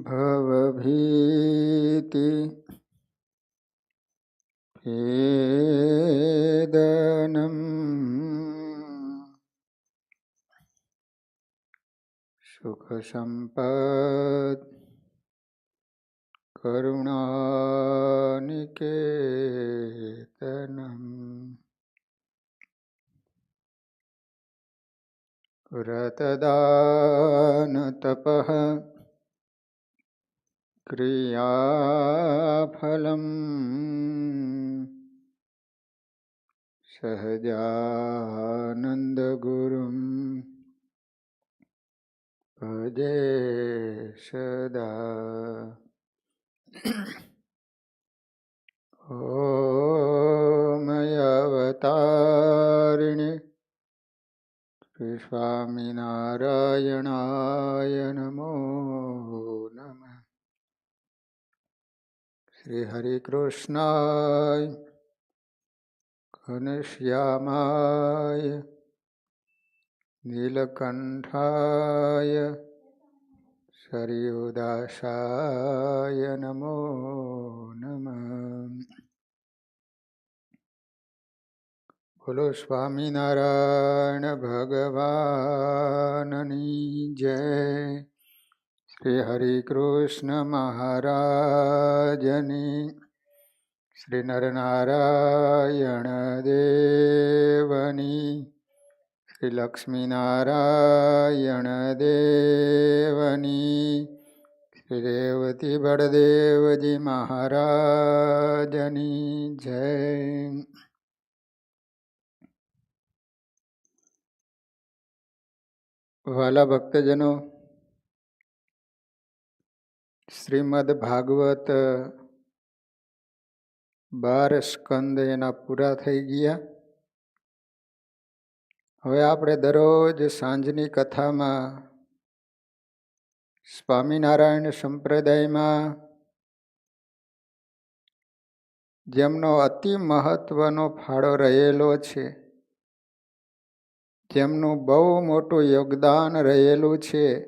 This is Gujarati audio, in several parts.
ભવભીતિ ભેદનમ સુખ સંપદ કરુણાનિકેતનમ વ્રતદાન તપઃ ક્રિયાફલમ સહજાનંદ ગુરુમ ભજે સદા. ઓમ અવતારિણે શ્રી સ્વામિનારાયણાય નમો નમઃ. શ્રી હરિકૃષ્ણાય ઘનશ્યામાય નીલકંઠાય સરયુદાસાય નમો નમઃ. બોલો સ્વામિનારાયણ ભગવાનની જય. શ્રી હરિકૃષ્ણ મહારાજની, શ્રી નરનારાયણ દેવની, શ્રી લક્ષ્મીનારાયણ દેવની, શ્રી રેવતી બળદેવજી મહારાજની જય. વાલા ભક્તજનો, શ્રીમદ ભાગવત 12 સ્કંદ એના પૂરા થઈ ગયા. હવે આપણે દરરોજ સાંજની કથામાં સ્વામિનારાયણ સંપ્રદાયમાં જેમનો અતિ મહત્વનો ફાળો રહેલો છે, જેમનું બહુ મોટું યોગદાન રહેલું છે,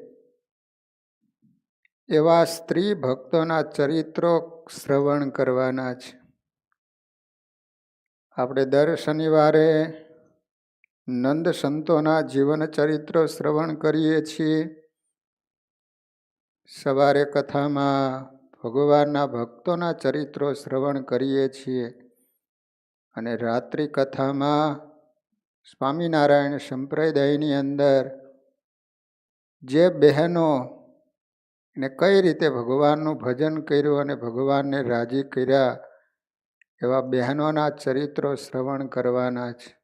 એવા સ્ત્રી ભક્તોના ચરિત્રો શ્રવણ કરવાના છે. આપણે દર શનિવારે નંદ સંતોના જીવન ચરિત્રો શ્રવણ કરીએ છીએ. સવારે કથામાં ભગવાનના ભક્તોના ચરિત્રો શ્રવણ કરીએ છીએ અને રાત્રિ કથામાં સ્વામિનારાયણ સંપ્રદાયની અંદર જે બહેનો ને કઈ રીતે ભગવાનનું ભજન કર્યું અને ભગવાનને રાજી કર્યા એવા બહેનોના ચરિત્રો શ્રવણ કરવાના છે.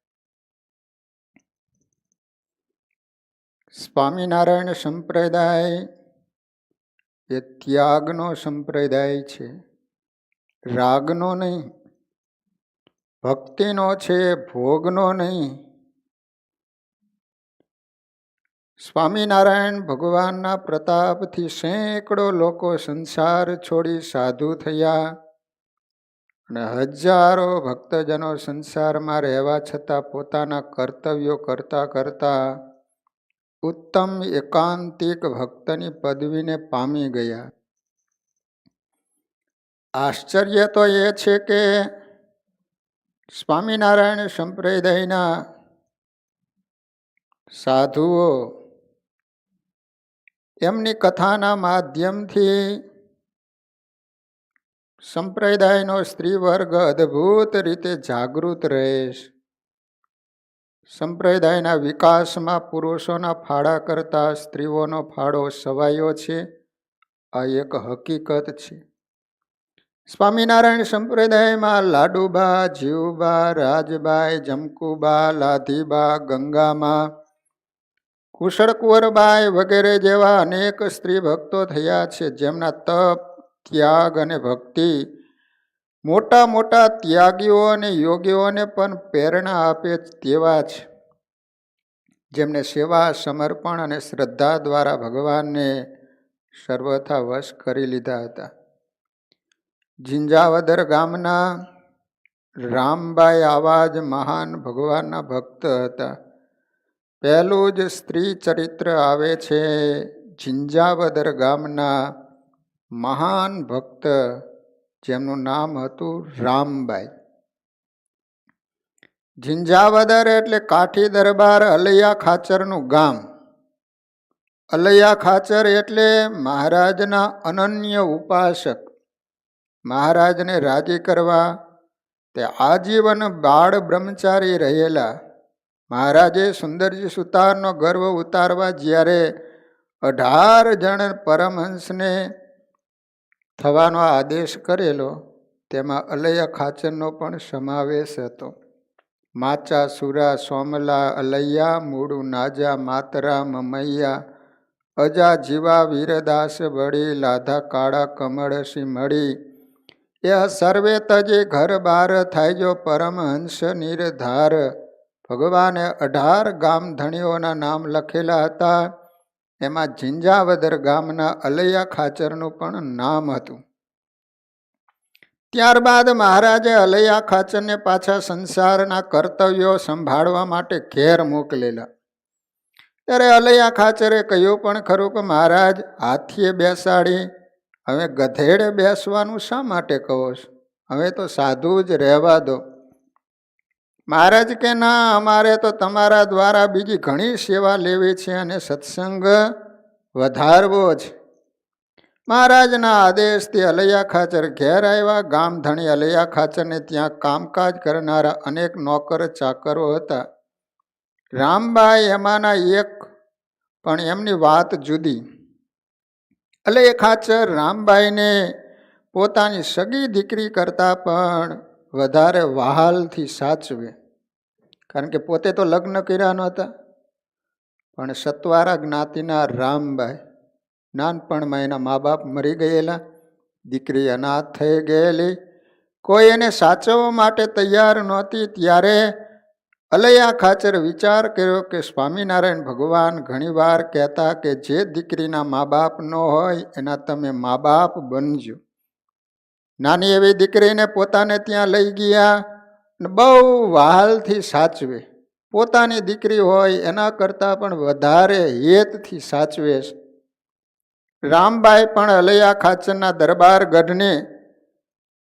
સ્વામિનારાયણ સંપ્રદાય એ ત્યાગનો સંપ્રદાય છે, રાગનો નહીં. ભક્તિનો છે, ભોગનો નહીં. સ્વામિનારાયણ ભગવાનના પ્રતાપથી સેંકડો લોકો સંસાર છોડી સાધુ થયા અને હજારો ભક્તજનો સંસારમાં રહેવા છતાં પોતાના કર્તવ્યો કરતા કરતા ઉત્તમ એકાંતિક ભક્તની પદવીને પામી ગયા. આશ્ચર્ય તો એ છે કે સ્વામિનારાયણ સંપ્રદાયના સાધુઓ એમની કથાના માધ્યમથી સંપ્રદાયનો સ્ત્રી વર્ગ અદ્ભુત રીતે જાગૃત રહે છે. સંપ્રદાયના વિકાસમાં પુરુષોના ફાળા કરતા સ્ત્રીઓનો ફાળો સવાયો છે. આ એક હકીકત છે. સ્વામિનારાયણ સંપ્રદાયમાં લાડુબા, જીવબા, રાજબાઈ, જમકુબા, લાધીબા, ગંગામાં, કુશળકુંવરબાઈ વગેરે જેવા અનેક સ્ત્રી ભક્તો થયા છે, જેમના તપ, ત્યાગ અને ભક્તિ મોટા મોટા ત્યાગીઓ અને યોગીઓને પણ પ્રેરણા આપે તેવા છે, જેમને સેવા, સમર્પણ અને શ્રદ્ધા દ્વારા ભગવાનને સર્વથા વશ કરી લીધા હતા. ઝીંઝાવદર ગામના રામબાઈ આવા જ મહાન ભગવાનના ભક્ત હતા. પહેલું જ સ્ત્રી ચરિત્ર આવે છે ઝીંઝાવદર ગામના મહાન ભક્ત જેમનું નામ હતું રામબાઈ. ઝિંઝાવદર એટલે કાઠી દરબાર અલૈયા ખાચરનું ગામ. અલૈયા ખાચર એટલે મહારાજના અનન્ય ઉપાસક. મહારાજને રાજી કરવા તે આજીવન બાળ બ્રહ્મચારી રહેલા. મહારાજે સુંદરજી સુતારનો ગર્વ ઉતારવા જ્યારે 18 જણ પરમહંસને થવાનો આદેશ કરેલો તેમાં અલૈયા ખાચરનો પણ સમાવેશ હતો. માચા સુરા સોમલા અલૈયા મૂળુ નાજા માતરા મમૈયા અજા જીવા વીરદાસ બળી લાધા કાળા કમળસી મળી એ સર્વે તજે ઘર બાર થાય જો પરમહંસ નિર્ધાર. ભગવાને 18 ગામ ધણીઓના નામ લખેલા હતા. એમાં ઝિંઝાવદર ગામના અલૈયા ખાચરનું પણ નામ હતું. ત્યારબાદ મહારાજે અલૈયા ખાચરને પાછા સંસારના કર્તવ્યો સંભાળવા માટે ઘેર મોકલેલા. ત્યારે અલૈયા ખાચરે કહ્યું પણ ખરું કે મહારાજ હાથીએ બેસાડી હવે ગધેડે બેસવાનું શા માટે કહો છો? હવે તો સાધુ જ રહેવા દો. મહારાજ કે ના, અમારે તો તમારા દ્વારા બીજી ઘણી સેવા લેવી છે અને સત્સંગ વધારવો છે. મહારાજના આદેશથી અલૈયા ખાચર ઘેર આવ્યા. ગામ ધણી અલૈયા ખાચરને ત્યાં કામકાજ કરનારા અનેક નોકર ચાકરો હતા. રામબાઈ એમાંના એક, પણ એમની વાત જુદી. અલૈયા ખાચર રામબાઈને પોતાની સગી દીકરી કરતાં પણ વધારે વહાલથી સાચવે. કારણ કે પોતે તો લગ્ન કર્યા નહોતા. પણ સતવારા જ્ઞાતિના રામબાઈ નાનપણમાં એના મા બાપ મરી ગયેલા, દીકરી અનાથ થઈ ગયેલી, કોઈ એને સાચવવા માટે તૈયાર નહોતી. ત્યારે અલૈયા ખાચર વિચાર કર્યો કે સ્વામિનારાયણ ભગવાન ઘણીવાર કહેતા કે જે દીકરીના મા બાપ ન હોય એના તમે મા બાપ બનજો. નાની એવી દીકરીને પોતાને ત્યાં લઈ ગયા અને બહુ વહાલથી સાચવે. પોતાની દીકરી હોય એના કરતાં પણ વધારે હેતથી સાચવે છે. રામબાઈ પણ અલૈયા ખાચરના દરબાર ગઢને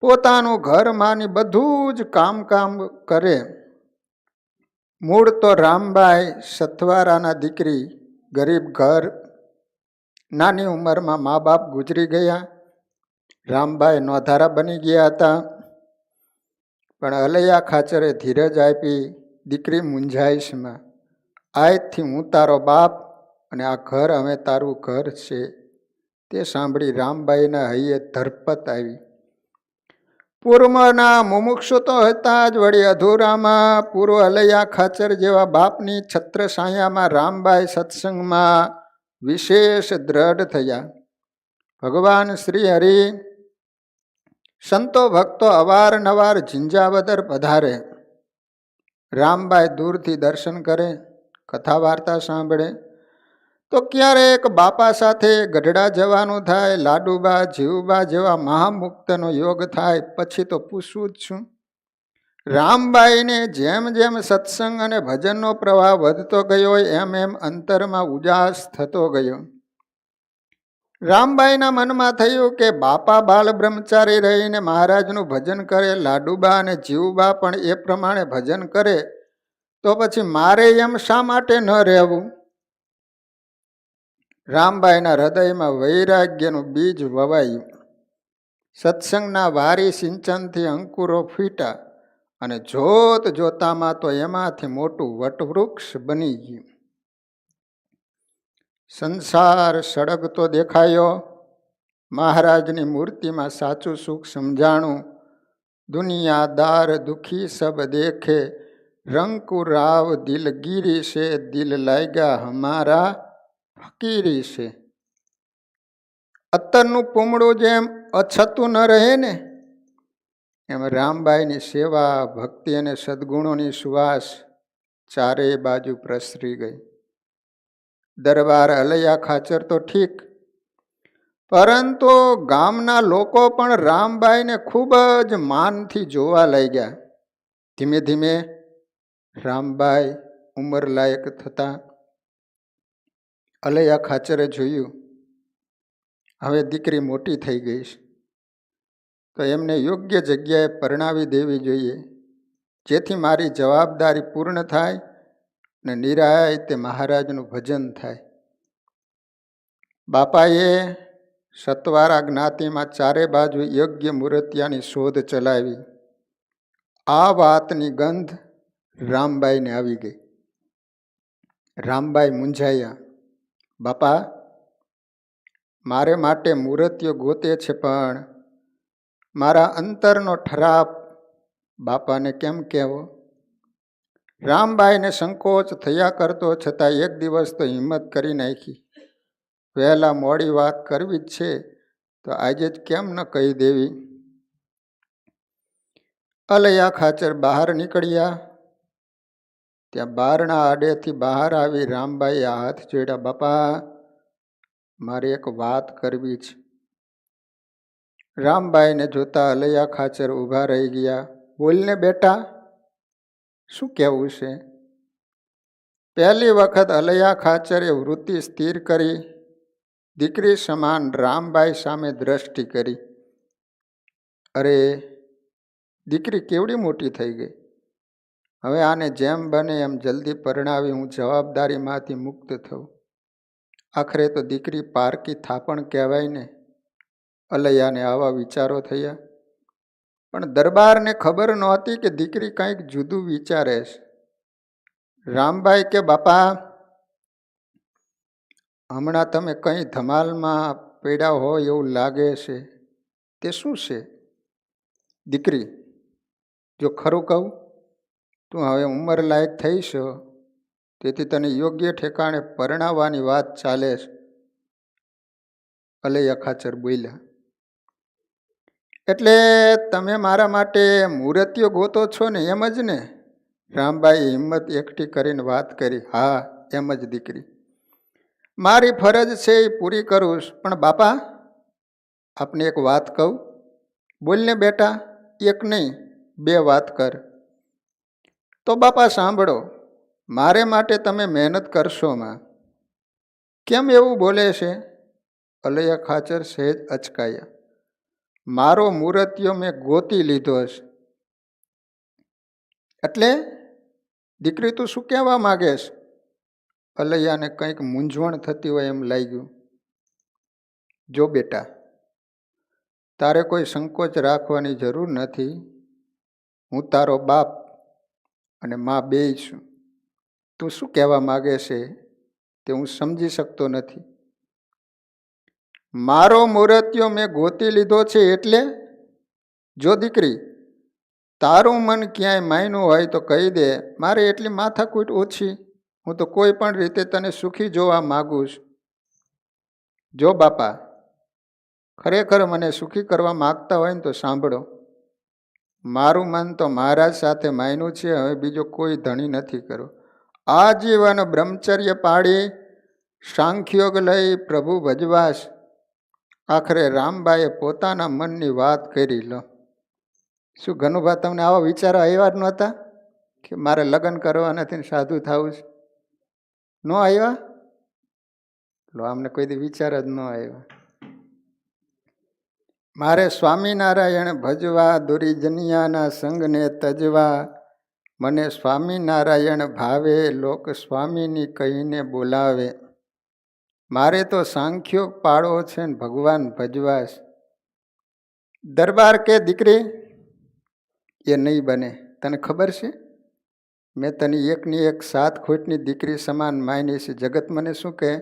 પોતાનું ઘર માની બધું જ કામ કરે. મૂળ તો રામબાઈ સથવારાના દીકરી, ગરીબ ઘર, નાની ઉંમરમાં મા બાપ ગુજરી ગયા. રામબાઈ નોધારા બની ગયા હતા. પણ અલૈયા ખાચરે ધીરજ આપી. દીકરી મૂંઝાઈશમાં, આજથી હું તારો બાપ અને આ ઘર હવે તારું ઘર છે. તે સાંભળી રામબાઈના હૈયે ધરપત આવી. પૂર્વના મુમુક્ષુ તો હતા જ, વળી અધૂરામાં પૂર્વ અલૈયા ખાચર જેવા બાપની છત્રછાયામાં રામબાઈ સત્સંગમાં વિશેષ દ્રઢ થયા. ભગવાન શ્રી હરિ સંતો ભક્તો અવારનવાર ઝિંઝાવદર પધારે. રામબાઈ દૂરથી દર્શન કરે, કથા વાર્તા સાંભળે. તો ક્યારેક બાપા સાથે ગઢડા જવાનું થાય, લાડુબા જીવુબા જેવા મહામુક્તનો યોગ થાય, પછી તો પૂછવું જ છું. રામબાઈને જેમ જેમ સત્સંગ અને ભજનનો પ્રવાહ વધતો ગયો એમ એમ અંતરમાં ઉજાસ થતો ગયો. રામબાઈના મનમાં થયું કે બાપા બાલ બ્રહ્મચારી રહીને મહારાજનું ભજન કરે, લાડુબા અને જીવુબા પણ એ પ્રમાણે ભજન કરે, તો પછી મારે એમ શા માટે ન રહેવું? રામબાઈના હૃદયમાં વૈરાગ્યનું બીજ વવાયું. સત્સંગના વારી સિંચનથી અંકુરો ફૂટ્યા અને જોત જોતામાં તો એમાંથી મોટું વટવૃક્ષ બની ગયું. સંસાર સળગતો દેખાયો. મહારાજની મૂર્તિમાં સાચું સુખ સમજાણું. દુનિયાદાર દુખી સબ દેખે, રંકુરાવ દિલગીરી છે, દિલ લાગ્યા હમારા ફકીરી છે. અત્તરનું પૂમડું જેમ અછતું ન રહે ને, એમ રામબાઈની સેવા, ભક્તિ અને સદગુણોની સુવાસ ચારેય બાજુ પ્રસરી ગઈ. દરબાર અલૈયા ખાચર તો ઠીક, પરંતુ ગામના લોકો પણ રામબાઈને ખૂબ જ માનથી જોવા લાગ્યા. ધીમે ધીમે રામબાઈ ઉંમર લાયક થતા. અલૈયા ખાચરે જોયું હવે દીકરી મોટી થઈ ગઈ છે, તો એમને યોગ્ય જગ્યાએ પરણાવી દેવી જોઈએ, જેથી મારી જવાબદારી પૂર્ણ થાય ને નિરાયતે મહારાજનું ભજન થાય. બાપાએ સતવારા જ્ઞાતિમાં ચારે બાજુ યોગ્ય મૂર્તિયાની શોધ ચલાવી. આ વાતની ગંધ રામબાઈને આવી ગઈ. રામબાઈ મૂંઝાયા. બાપા, મારે માટે મૂર્તિઓ ગોતે છે, પણ મારા અંતરનો ઠરાપ બાપાને કેમ કહેવો? રામબાઈને સંકોચ થયા કરતો, છતાં એક દિવસ તો હિંમત કરી નાખી. વહેલા મોડી વાત કરવી જ છે, તો આજે જ કેમ ન કહી દેવી? અલૈયા ખાચર બહાર નીકળ્યા. ત્યાં બારણા આડેથી બહાર આવી રામબાઈએ હાથ જોડ્યા. બાપા, મારે એક વાત કરવી છે. રામબાઈને જોતા અલૈયા ખાચર ઊભા રહી ગયા. બોલને બેટા, શું કહેવું છે? પહેલી વખત અલૈયા ખાચરે વૃત્તિ સ્થિર કરી. દીકરી સમાન રામબાઈ સામે દ્રષ્ટિ કરી. અરે, દીકરી કેવડી મોટી થઈ ગઈ. હવે આને જેમ બને એમ જલ્દી પરણાવી હું જવાબદારીમાંથી મુક્ત થઉં. આખરે તો દીકરી પારકી થાપણ કહેવાય ને. અલૈયાને આવા વિચારો થયા. પણ દરબારને ખબર નહોતી કે દીકરી કંઈક જુદું વિચારે છે. રામબાઈ કે બાપા, હમણાં તમે કંઈ ધમાલમાં પડ્યા હોય એવું લાગે છે. તે શું છે? દીકરી, જો ખરું કહું, તું હવે ઉંમર લાયક થઈ છો, તેથી તને યોગ્ય ઠેકાણે પરણાવવાની વાત ચાલે છે. અલૈયા ખાચર બોલ્યા. એટલે તમે મારા માટે મૂર્તિઓ ગોતો છો ને, એમ જ ને? રામબાઈએ હિંમત એકઠી કરીને વાત કરી. હા, એમ જ દીકરી. મારી ફરજ છે એ પૂરી કરું. પણ બાપા, આપને એક વાત કહું? બોલને બેટા, એક નહીં, બે વાત કર. તો બાપા સાંભળો, મારે માટે તમે મહેનત કરશો માં. કેમ એવું બોલે છે? અલૈયા ખાચર સહેજ અચકાયા. મારો મૂર્તિયો મેં ગોતી લીધો હશે. એટલે દીકરી, તું શું કહેવા માગે છે? અલૈયાને કંઈક મૂંઝવણ થતી હોય એમ લાગ્યું. જો બેટા, તારે કોઈ સંકોચ રાખવાની જરૂર નથી. હું તારો બાપ અને મા બેય છું. તું શું કહેવા માગે છે તે હું સમજી શકતો નથી. મારો મૂર્તિયો મેં ગોતી લીધો છે એટલે? જો દીકરી, તારું મન ક્યાંય માયનું હોય તો કહી દે. મારે એટલી માથાકૂટ ઓછી. હું તો કોઈ પણ રીતે તને સુખી જોવા માગું છું. જો બાપા, ખરેખર મને સુખી કરવા માગતા હોય ને તો સાંભળો. મારું મન તો મહારાજ સાથે માયનું છે. હવે બીજો કોઈ ધણી નથી કરો. આજીવન બ્રહ્મચર્ય પાળી સાંખ્યોગ લઈ પ્રભુ ભજવાશ. આખરે રામબાઈએ પોતાના મનની વાત કરી. લો, શું ઘનુભા, તમને આવા વિચારો આવ્યા જ નહોતા કે મારે લગ્ન કરવા નથી, સાધુ થવું છે? ન આવ્યા? લો, અમને કોઈ દી વિચાર જ ન આવ્યા. મારે સ્વામિનારાયણ ભજવા, દુરીજનિયાના સંગને તજવા. મને સ્વામિનારાયણ ભાવે, લોક સ્વામીની કહીને બોલાવે. મારે તો સાંખ્યો પાળો છે ને ભગવાન ભજવાશ. દરબાર કે દીકરી, એ નહીં બને. તને ખબર છે, મેં તને એકની એક 7 ખોટની દીકરી સમાન માયની છે. જગત મને શું કહે?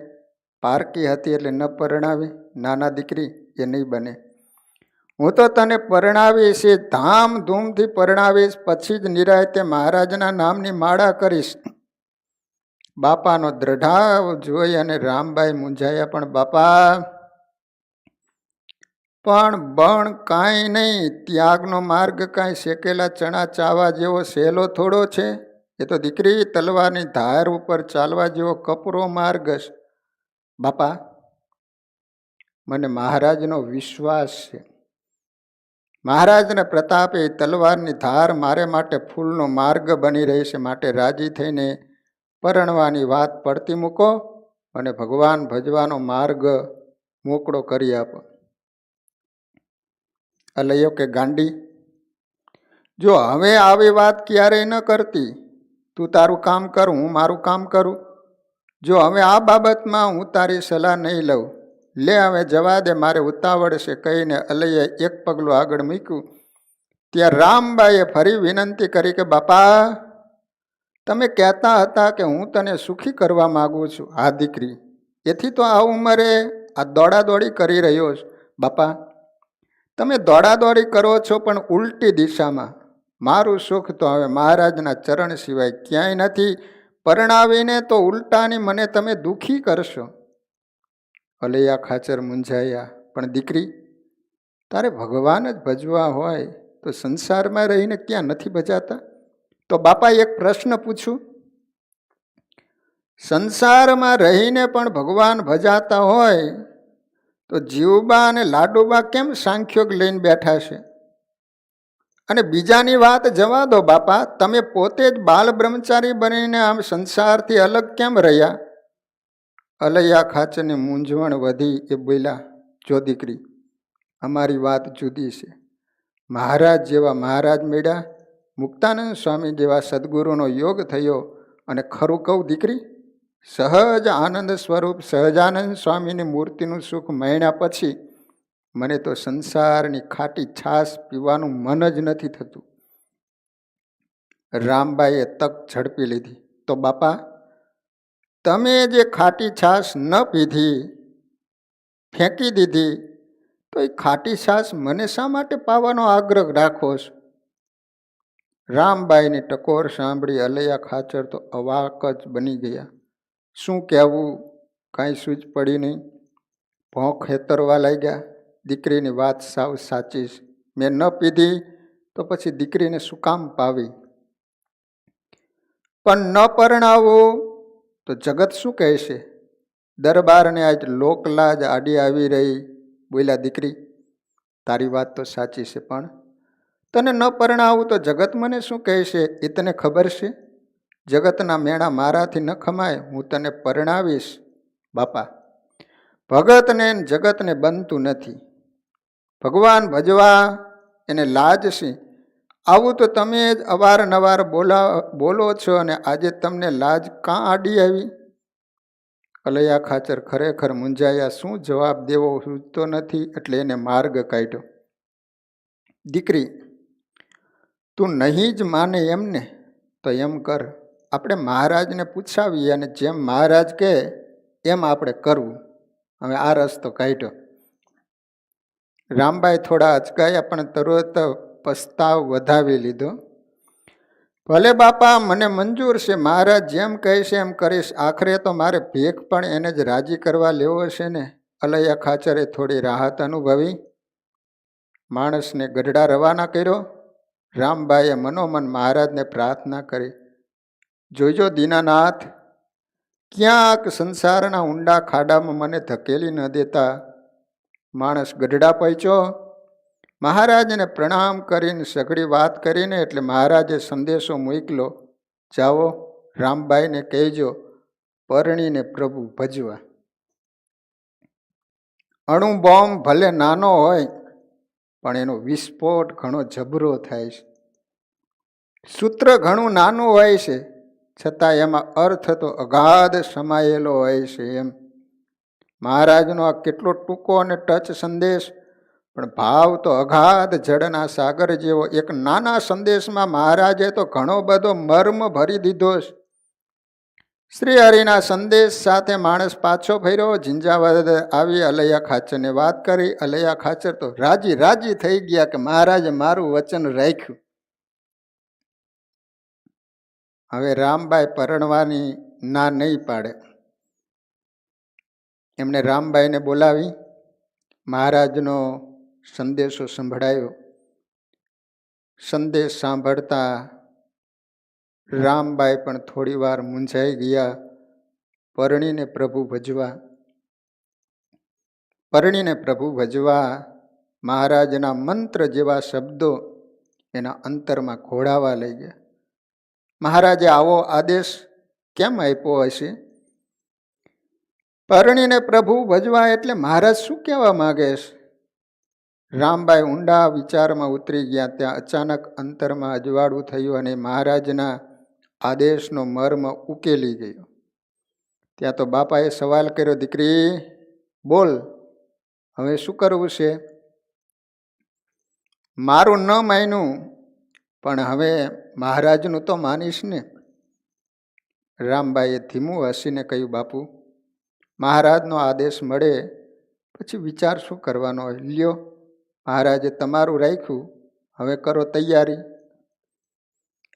પારકી હતી એટલે ન પરણાવી. નાના દીકરી, એ નહીં બને. હું તો તને પરણાવીશ, ધામધૂમથી પરણાવીશ. પછી જ નિરાયતે મહારાજના નામની માળા કરીશ. બાપાનો દ્રઢાવ જોઈ અને રામબાઈ મૂંઝાયા. પણ બાપા, પણ બણ કાંઈ નહીં. ત્યાગનો માર્ગ કાંઈ શેકેલા ચણા ચાવા જેવો સહેલો થોડો છે. એ તો દીકરી તલવારની ધાર ઉપર ચાલવા જેવો કપરો માર્ગ છે. બાપા, મને મહારાજનો વિશ્વાસ છે. મહારાજને પ્રતાપે તલવારની ધાર મારે માટે ફૂલનો માર્ગ બની રહી છે. માટે રાજી થઈને પરણવાની વાત પડતી મૂકો અને ભગવાન ભજવાનો માર્ગ મોકળો કરી આપો. અલૈયો કે ગાંડી, જો હવે આવી વાત ક્યારેય ન કરતી. તું તારું કામ કર, હું મારું કામ કરું. જો હવે આ બાબતમાં હું તારી સલાહ નહીં લઉં. લે હવે જવા દે, મારે ઉતાવળ છે કહીને અલૈયાએ એક પગલું આગળ મૂક્યું. ત્યાં રામબાઈએ ફરી વિનંતી કરી કે બાપા, તમે કહેતા હતા કે હું તને સુખી કરવા માગું છું. હા દીકરી, એથી તો આ ઉંમરે આ દોડાદોડી કરી રહ્યો છું. બાપા, તમે દોડાદોડી કરો છો પણ ઉલટી દિશામાં. મારું સુખ તો હવે મહારાજના ચરણ સિવાય ક્યાંય નથી. પરણાવીને તો ઉલટાની મને તમે દુઃખી કરશો. અલૈયા ખાચર મૂંઝાયા. પણ દીકરી, તારે ભગવાન જ ભજવા હોય તો સંસારમાં રહીને ક્યાં નથી ભજાતા? તો બાપા એક પ્રશ્ન પૂછું, સંસારમાં રહીને પણ ભગવાન ભજાતા હોય તો જીવબા અને લાડુબા કેમ સાંખ્યોગ લઈને બેઠા છે? અને બીજાની વાત જવા દો બાપા, તમે પોતે જ બાલ બ્રહ્મચારી બનીને આમ સંસારથી અલગ કેમ રહ્યા? અલૈયા ખાચરની મૂંઝવણ વધી. એ બોલ્યા, જો દીકરી, અમારી વાત જુદી છે. મહારાજ જેવા મહારાજ મળ્યા, મુક્તાનંદ સ્વામી જેવા સદગુરુનો યોગ થયો. અને ખરું કહું દીકરી, સહજ આનંદ સ્વરૂપ સહજાનંદ સ્વામીની મૂર્તિનું સુખ મળ્યા પછી મને તો સંસારની ખાટી છાશ પીવાનું મન જ નથી થતું. રામબાઈએ તક ઝડપી લીધી. તો બાપા, તમે જે ખાટી છાશ ન પીધી, ફેંકી દીધી, તો એ ખાટી છાશ મને શા માટે પાવાનો આગ્રહ રાખો છો? રામબાઈની ટકોર સાંભળી અલૈયા ખાચર તો અવાક જ બની ગયા. શું કહેવું કાંઈ સૂઝ પડી નહીં. ભોંખ હેતરવા લાગ્યા. દીકરીની વાત સાવ સાચી છે. મેં ન પીધી તો પછી દીકરીને શું કામ પાવી? પણ ન પરણાવું તો જગત શું કહેશે? દરબારને આજ લોકલાજ આડી આવી રહી. બોલ્યા, દીકરી, તારી વાત તો સાચી છે, પણ તને ન પરણાવું તો જગત મને શું કહેશે એ તને ખબર છે? જગતના મેણા મારાથી ન ખમાય, હું તને પરણાવીશ. બાપા, ભગતને જગતને બનતું નથી. ભગવાન ભજવા એને લાજ છે. આવું તો તમે જ અવારનવાર બોલો છો, અને આજે તમને લાજ કાં આડી આવી? અલૈયા ખાચર ખરેખર મૂંઝાયા. શું જવાબ દેવો સૂઝતો નથી, એટલે એને માર્ગ કાઢ્યો. દીકરી, તું નહીં જ માને એમને તો એમ કર, આપણે મહારાજને પૂછાવીએ અને જેમ મહારાજ કહે એમ આપણે કરવું. હવે આ રસ્તો કાઢ્યો. રામબાઈ થોડા અચકાયા, પણ તરત પસ્તાવ વધાવી લીધો. ભલે બાપા, મને મંજૂર છે. મહારાજ જેમ કહે છે એમ કરીશ. આખરે તો મારે ભેખ પણ એને જ રાજી કરવા લેવો છે ને. અલૈયા ખાચરે થોડી રાહત અનુભવી. માણસને ગઢડા રવાના કર્યો. રામબાઈએ મનોમન મહારાજને પ્રાર્થના કરી, જોજો દીનાનાથ, ક્યાંક સંસારના ઊંડા ખાડામાં મને ધકેલી ન દેતા. માણસ ગઢડા પહોંચ્યો. મહારાજને પ્રણામ કરીને સઘળી વાત કરીને એટલે મહારાજે સંદેશો મોકલ્યો, જાઓ રામબાઈને કહેજો પરણીને પ્રભુ ભજવા. અણુ બોમ્બ ભલે નાનો હોય પણ એનો વિસ્ફોટ ઘણો જબરો થાય છે. સૂત્ર ઘણું નાનું હોય છે છતાં એમાં અર્થ તો અગાધ સમાયેલો હોય છે. એમ મહારાજનો આ કેટલો ટૂંકો અને ટચ સંદેશ, પણ ભાવ તો અગાધ જળના સાગર જેવો. એક નાના સંદેશમાં મહારાજે તો ઘણો બધો મર્મ ભરી દીધો છે. શ્રી હરિના સંદેશ સાથે માણસ પાછો ફર્યો. ઝીંઝાવાદ આવી અલૈયા ખાચરને વાત કરી. અલૈયા ખાચર તો રાજી થઈ ગયા કે મહારાજે મારું વચન રાખ્યું. હવે રામબાઈ પરણવાની ના નહીં પાડે. એમણે રામબાઈને બોલાવી મહારાજનો સંદેશો સંભળાયો. સંદેશ સાંભળતા રામબાઈ પણ થોડી વાર મૂંઝાઈ ગયા. પરણીને પ્રભુ ભજવા મહારાજના મંત્ર જેવા શબ્દો એના અંતરમાં ઘોડાવા લઈ ગયા. મહારાજે આવો આદેશ કેમ આપ્યો હશે? પરણીને પ્રભુ ભજવા એટલે મહારાજ શું કહેવા માગે છે? રામબાઈ ઊંડા વિચારમાં ઉતરી ગયા. ત્યાં અચાનક અંતરમાં અજવાળું થયું અને મહારાજના આદેશનો મર્મ ઉકેલી ગયો. ત્યાં તો બાપાએ સવાલ કર્યો, દીકરી બોલ, હવે શું કરવું છે? મારું ન માન્યું પણ હવે મહારાજનું તો માનીશ ને. રામબાઈએ ધીમું હસીને કહ્યું, બાપુ મહારાજનો આદેશ મળે પછી વિચાર શું કરવાનો હોય? લ્યો, મહારાજે તમારું રાખ્યું, હવે કરો તૈયારી.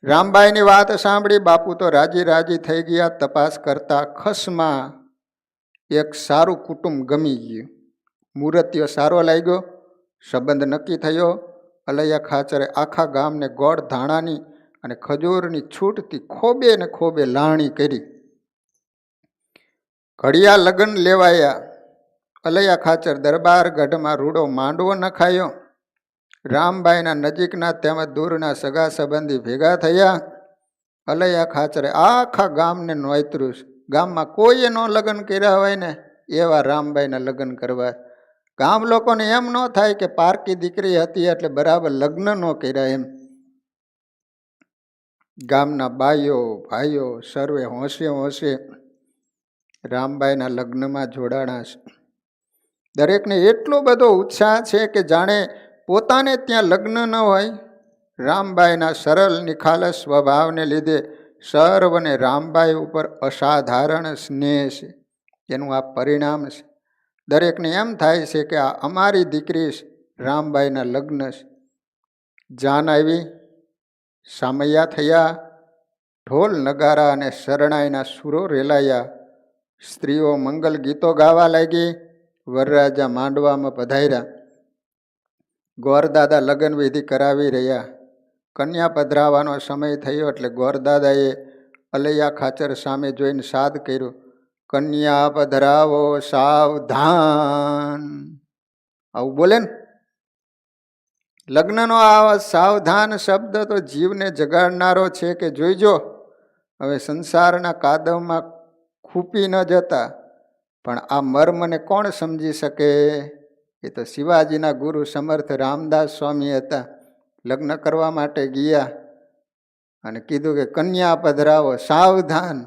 રામબાઈની વાત સાંભળી બાપુ તો રાજી રાજી થઈ ગયા. તપાસ કરતા ખસમાં એક સારું કુટુંબ ગમી ગયું. મૂર્તિઓ સારો લાગ્યો, સંબંધ નક્કી થયો. અલૈયા ખાચરે આખા ગામને ગોળ ધાણાની અને ખજૂરની છૂટથી ખોબે ને ખોબે લાણી કરી. ઘડિયા લગ્ન લેવાયા. અલૈયા ખાચર દરબાર ગઢમાં રૂડો માંડવો નખાયો. રામબાઈના નજીકના તેમજ દૂરના સગા સંબંધી ભેગા થયા. અલૈયા ખાચરે આખા ગામને નોતર્યું. ગામમાં કોઈએ નો લગ્ન કર્યા હોય ને એવા રામબાઈના લગ્ન કરવા. ગામ લોકોને એમ ન થાય કે પારકી દીકરી હતી એટલે બરાબર લગ્ન ન કર્યા એમ. ગામના બાઈઓ ભાઈઓ સર્વે હોંશે હોંશે રામબાઈના લગ્નમાં જોડાણા છે. દરેકને એટલો બધો ઉત્સાહ છે કે જાણે પોતાને ત્યાં લગ્ન ન હોય. રામબાઈના સરળ નિખાલસ સ્વભાવને લીધે સર્વને રામબાઈ ઉપર અસાધારણ સ્નેહ છે. એનું આ પરિણામ છે. દરેકને એમ થાય છે કે આ અમારી દીકરી છે, રામબાઈના લગ્ન છે. જાન આવી, સામૈયા થયા, ઢોલ નગારા અને શરણાઈના સુરો રેલાયા. સ્ત્રીઓ મંગલ ગીતો ગાવા લાગી. વરરાજા માંડવામાં પધાર્યા. ગોરદાદા લગ્ન વિધિ કરાવી રહ્યા. કન્યા પધરાવાનો સમય થયો એટલે ગોરદાદાએ અલૈયા ખાચર સામે જોઈને સાદ કર્યું, કન્યા પધરાવો સાવધાન. આવું બોલે ને. લગ્નનો આ સાવધાન શબ્દ તો જીવને જગાડનારો છે કે જોઈજો હવે સંસારના કાદવમાં ખૂપી ન જતા. પણ આ મર્મને કોણ સમજી શકે? એ તો શિવાજીના ગુરુ સમર્થ રામદાસ સ્વામી હતા. લગ્ન કરવા માટે ગયા અને કીધું કે કન્યા પધરાવો સાવધાન.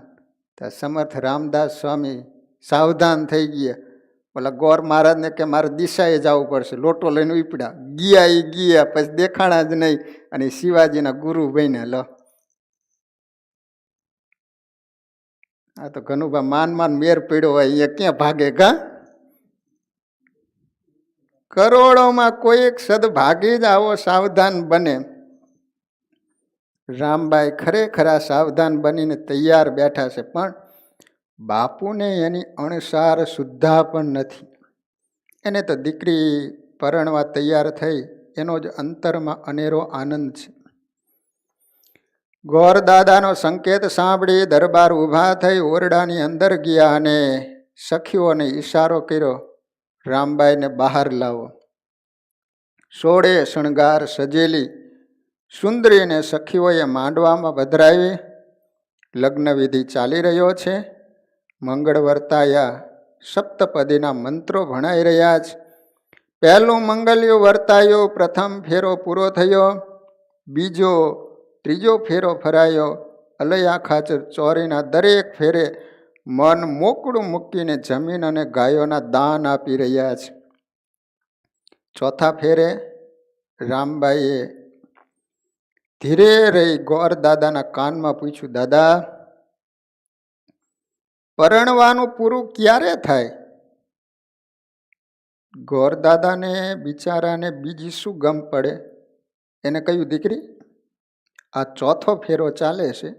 તો સમર્થ રામદાસ સ્વામી સાવધાન થઈ ગયા. ઓલા ગોર મહારાજને કે મારે દિશાએ જવું પડશે, લોટો લઈને ઉપડ્યા. ગયા એ ગયા, પછી દેખાણા જ નહીં અને શિવાજીના ગુરુ બન્યા. લો, આ તો ઘનુભા માન મેર પીડ્યો હોય અહીંયા ક્યાં ભાગે કા? કરોડોમાં કોઈક સદભાગી જ આવો સાવધાન બને. રામબાઈ ખરેખર સાવધાન બનીને તૈયાર બેઠા છે, પણ બાપુને એની અણસાર સુદ્ધા પણ નથી. એને તો દીકરી પરણવા તૈયાર થઈ એનો જ અંતરમાં અનેરો આનંદ છે. ગોરદાદાનો સંકેત સાંભળી દરબાર ઊભા થઈ ઓરડાની અંદર ગયા અને સખીઓને ઈશારો કર્યો, રામબાઈને બહાર લાવો. સોળે શણગાર સજેલી સુંદરીને સખીઓએ માંડવામાં પધરાવી. લગ્ન વિધિ ચાલી રહ્યો છે. મંગળ વર્તાયા સપ્તપદીના મંત્રો ભણાઈ રહ્યા છે. પહેલું મંગલ્યું વર્તાયું, પ્રથમ ફેરો પૂરો થયો. બીજો ત્રીજો ફેરો ફરાયો. અલૈયા ખાચર ચોરીના દરેક ફેરે મન મોકળું મૂકીને જમીન અને ગાયોના દાન આપી રહ્યા છે. ચોથા ફેરે રામબાઈએ ધીરે રહી ગોરદાદાના કાનમાં પૂછ્યું, દાદા પરણવાનું પૂરું ક્યારે થાય? ગોરદાદાને બિચારાને બીજી શું ગમ પડે. એને કહ્યું, દીકરી આ ચોથો ફેરો ચાલે છે,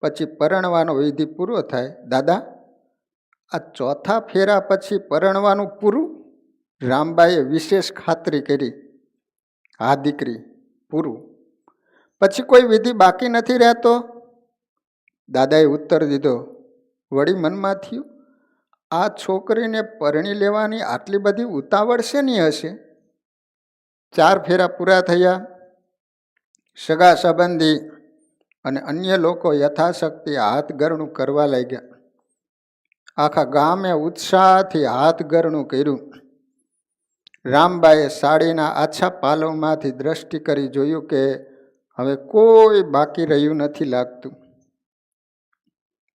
પછી પરણવાનો વિધિ પૂરો થાય. દાદા આ ચોથા ફેરા પછી પરણવાનું પૂરું? રામબાઈએ વિશેષ ખાતરી કરી. હા દીકરી પૂરું. પછી કોઈ વિધિ બાકી નથી રહેતો? દાદાએ ઉત્તર દીધો. વળી મનમાં થયું, આ છોકરીને પરણી લેવાની આટલી બધી ઉતાવળ શેની હશે? 4 ફેરા પૂરા થયા. સગા સંબંધી અને અન્ય લોકો યથાશક્તિ હાથ ગરણું કરવા લાગ્યા. આખા ગામે ઉત્સાહથી હાથગરણું કર્યું. રામબાઈએ સાડીના આછા પાલવમાંથી દ્રષ્ટિ કરી જોયું કે હવે કોઈ બાકી રહ્યું નથી લાગતું.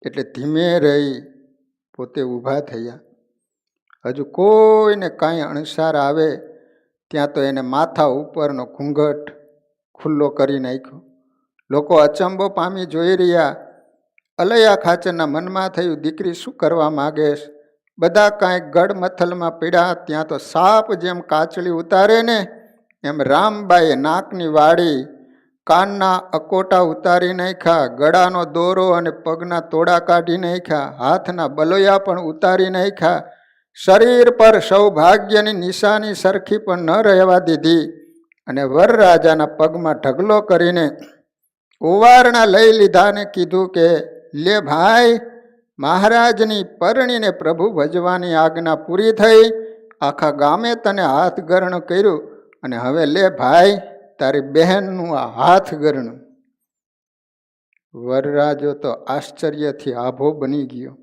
એટલે ધીમે રહી પોતે ઊભા થયા. હજુ કોઈને કાંઈ અણસાર આવે ત્યાં તો એને માથા ઉપરનો ઘૂંઘટ ખુલ્લો કરી નાખ્યો. લોકો અચંબો પામી જોઈ રહ્યા. અલૈયા ખાચરના મનમાં થયું, દીકરી શું કરવા માગેશ? બધા કાંઈક ગડમથલમાં પીડ્યા. ત્યાં તો સાપ જેમ કાચળી ઉતારે ને એમ રામબાઈએ નાકની વાડી, કાનના અકોટા ઉતારી નાખ્યા, ગળાનો દોરો અને પગના તોડા કાઢી નાખ્યા, હાથના બલોયા પણ ઉતારી નાખ્યા. શરીર પર સૌભાગ્યની નિશાની સરખી પણ ન રહેવા દીધી અને વરરાજાના પગમાં ઢગલો કરીને ઓવારણા લઈ લીધા ને કીધું કે લે ભાઈ, મહારાજની પરણીને પ્રભુ ભજવાની આજ્ઞા પૂરી થઈ. આખા ગામે તને હાથગરણ કર્યું અને હવે લે ભાઈ તારી બહેનનું આ હાથગરણું. વરરાજો તો આશ્ચર્યથી આભો બની ગયો.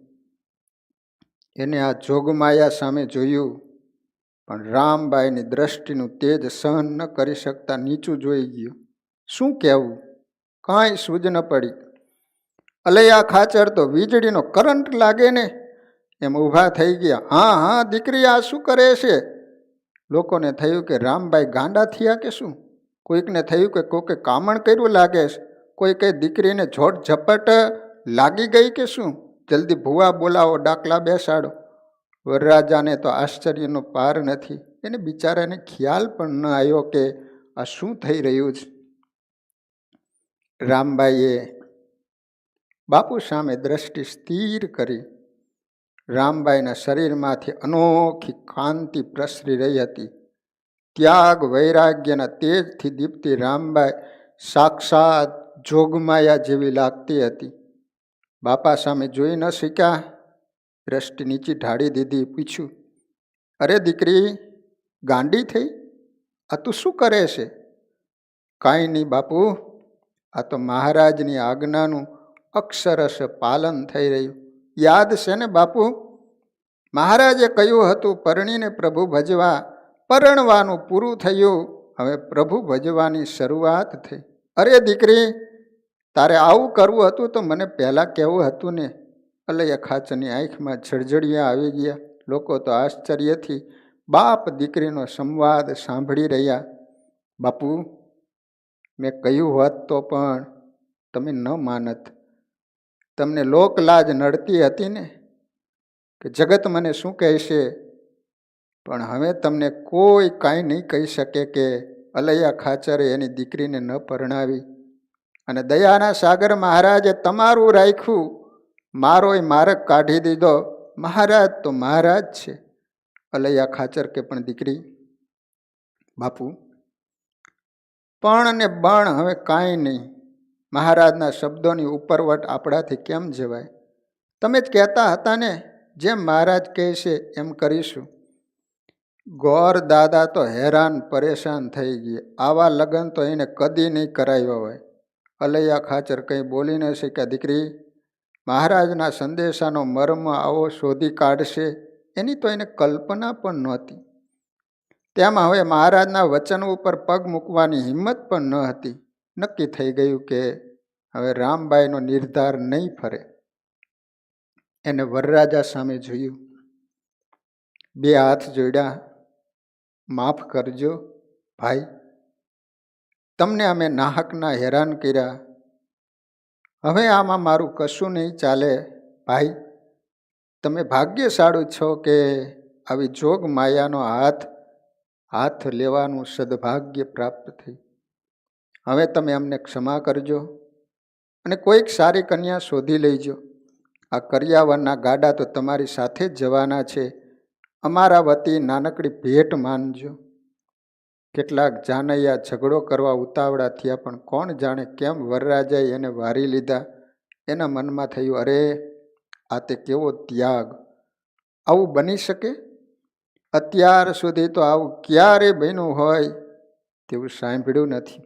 એને આ જોગમાયા સામે જોયું, પણ રામબાઈની દ્રષ્ટિનું તેજ સહન ન કરી શકતા નીચું જોઈ ગયું. શું કહેવું, કાંઈ સૂઝ ન પડી. અલૈયા ખાચર તો વીજળીનો કરંટ લાગે ને એમ ઊભા થઈ ગયા. હા હા દીકરી, આ શું કરે છે? લોકોને થયું કે રામબાઈ ગાંડા થયા કે શું? કોઈકને થયું કે કોકે કામણ કર્યું લાગે છે. કોઈ કઈ દીકરીને ઝોટ ઝપટ લાગી ગઈ કે શું? જલ્દી ભૂવા બોલાવો, ડાકલા બેસાડો. વરરાજાને તો આશ્ચર્યનો પાર નથી. એને બિચારાને ખ્યાલ પણ ન આવ્યો કે આ શું થઈ રહ્યું છે. રામબાઈએ બાપુ સામે દ્રષ્ટિ સ્થિર કરી. રામબાઈના શરીરમાંથી અનોખી કાંતિ પ્રસરી રહી હતી. ત્યાગ વૈરાગ્યના તેજથી દીપતી રામબાઈ સાક્ષાત જોગમાયા જેવી લાગતી હતી. બાપા સામે જોઈ ન શક્યા. દ્રષ્ટિ નીચી ઢાળી દીધી. પૂછ્યું, અરે દીકરી, ગાંડી થઈ? આ તું શું કરે છે? કાંઈ નહીં બાપુ, આ તો મહારાજની આજ્ઞાનું અક્ષરશ પાલન થઈ રહ્યું. યાદ છે ને બાપુ, મહારાજે કહ્યું હતું પરણીને પ્રભુ ભજવા. પરણવાનું પૂરું થયું, હવે પ્રભુ ભજવાની શરૂઆત થઈ. અરે દીકરી, તારે આવું કરવું હતું તો મને પહેલાં કહેવું હતું ને. અલૈયા ખાચરની આંખમાં જળજળિયા આવી ગયા. લોકો તો આશ્ચર્યથી બાપ દીકરીનો સંવાદ સાંભળી રહ્યા. બાપુ, મેં કહ્યું હોત તો પણ તમે ન માનત. તમને લોકલાજ નડતી હતી ને કે જગત મને શું કહેશે. પણ હવે તમને કોઈ કાંઈ નહીં કહી શકે કે અલૈયા ખાચરે એની દીકરીને ન પરણાવી. અને દયાના સાગર મહારાજે તમારું રાખ્યું, મારોય માર્ગ કાઢી દીધો. મહારાજ તો મહારાજ છે. અલૈયા ખાચર કે પણ દીકરી, બાપુ પણ ને બણ હવે કાંઈ નહીં. મહારાજના શબ્દોની ઉપરવટ આપણાથી કેમ જવાય? તમે જ કહેતા હતા ને, જેમ મહારાજ કહે છે એમ કરીશું. ગોર દાદા તો હેરાન પરેશાન થઈ ગયા. આવા લગ્ન તો એને કદી નહીં કરાવ્યા હોય. અલૈયા ખાચર કંઈ બોલી ન શક્યા. દીકરી, મહારાજના સંદેશાનો મર્મ આવો શોધી કાઢશે એની તો એને કલ્પના પણ નહોતી. તેમાં હવે મહારાજના વચન ઉપર પગ મૂકવાની હિંમત પણ ન હતી. નક્કી થઈ ગયું કે હવે રામબાઈનો નિર્ધાર નહીં ફરે. એને વરરાજા સામે જોયું, બે હાથ જોડ્યા. માફ કરજો ભાઈ, તમને અમે નાહકના હેરાન કર્યા. હવે આમાં મારું કશું નહીં ચાલે. ભાઈ, તમે ભાગ્યશાળી છો કે આવી જોગ માયાનો હાથ લેવાનું સદભાગ્ય પ્રાપ્ત થઈ. હવે તમે અમને ક્ષમા કરજો અને કોઈક સારી કન્યા શોધી લેજો. આ કરિયાવરના ગાડા તો તમારી સાથે જ જવાના છે. અમારા વતી નાનકડી ભેટ માનજો. કેટલાક જાનૈયા ઝઘડો કરવા ઉતાવળા થયા, પણ કોણ જાણે કેમ વરરાજાએ એને વારી લીધા. એના મનમાં થયું, અરે આ તે કેવો ત્યાગ! આવું બની શકે? અત્યાર સુધી તો આવું ક્યારે બન્યું હોય તેવું સાંભળ્યું નથી.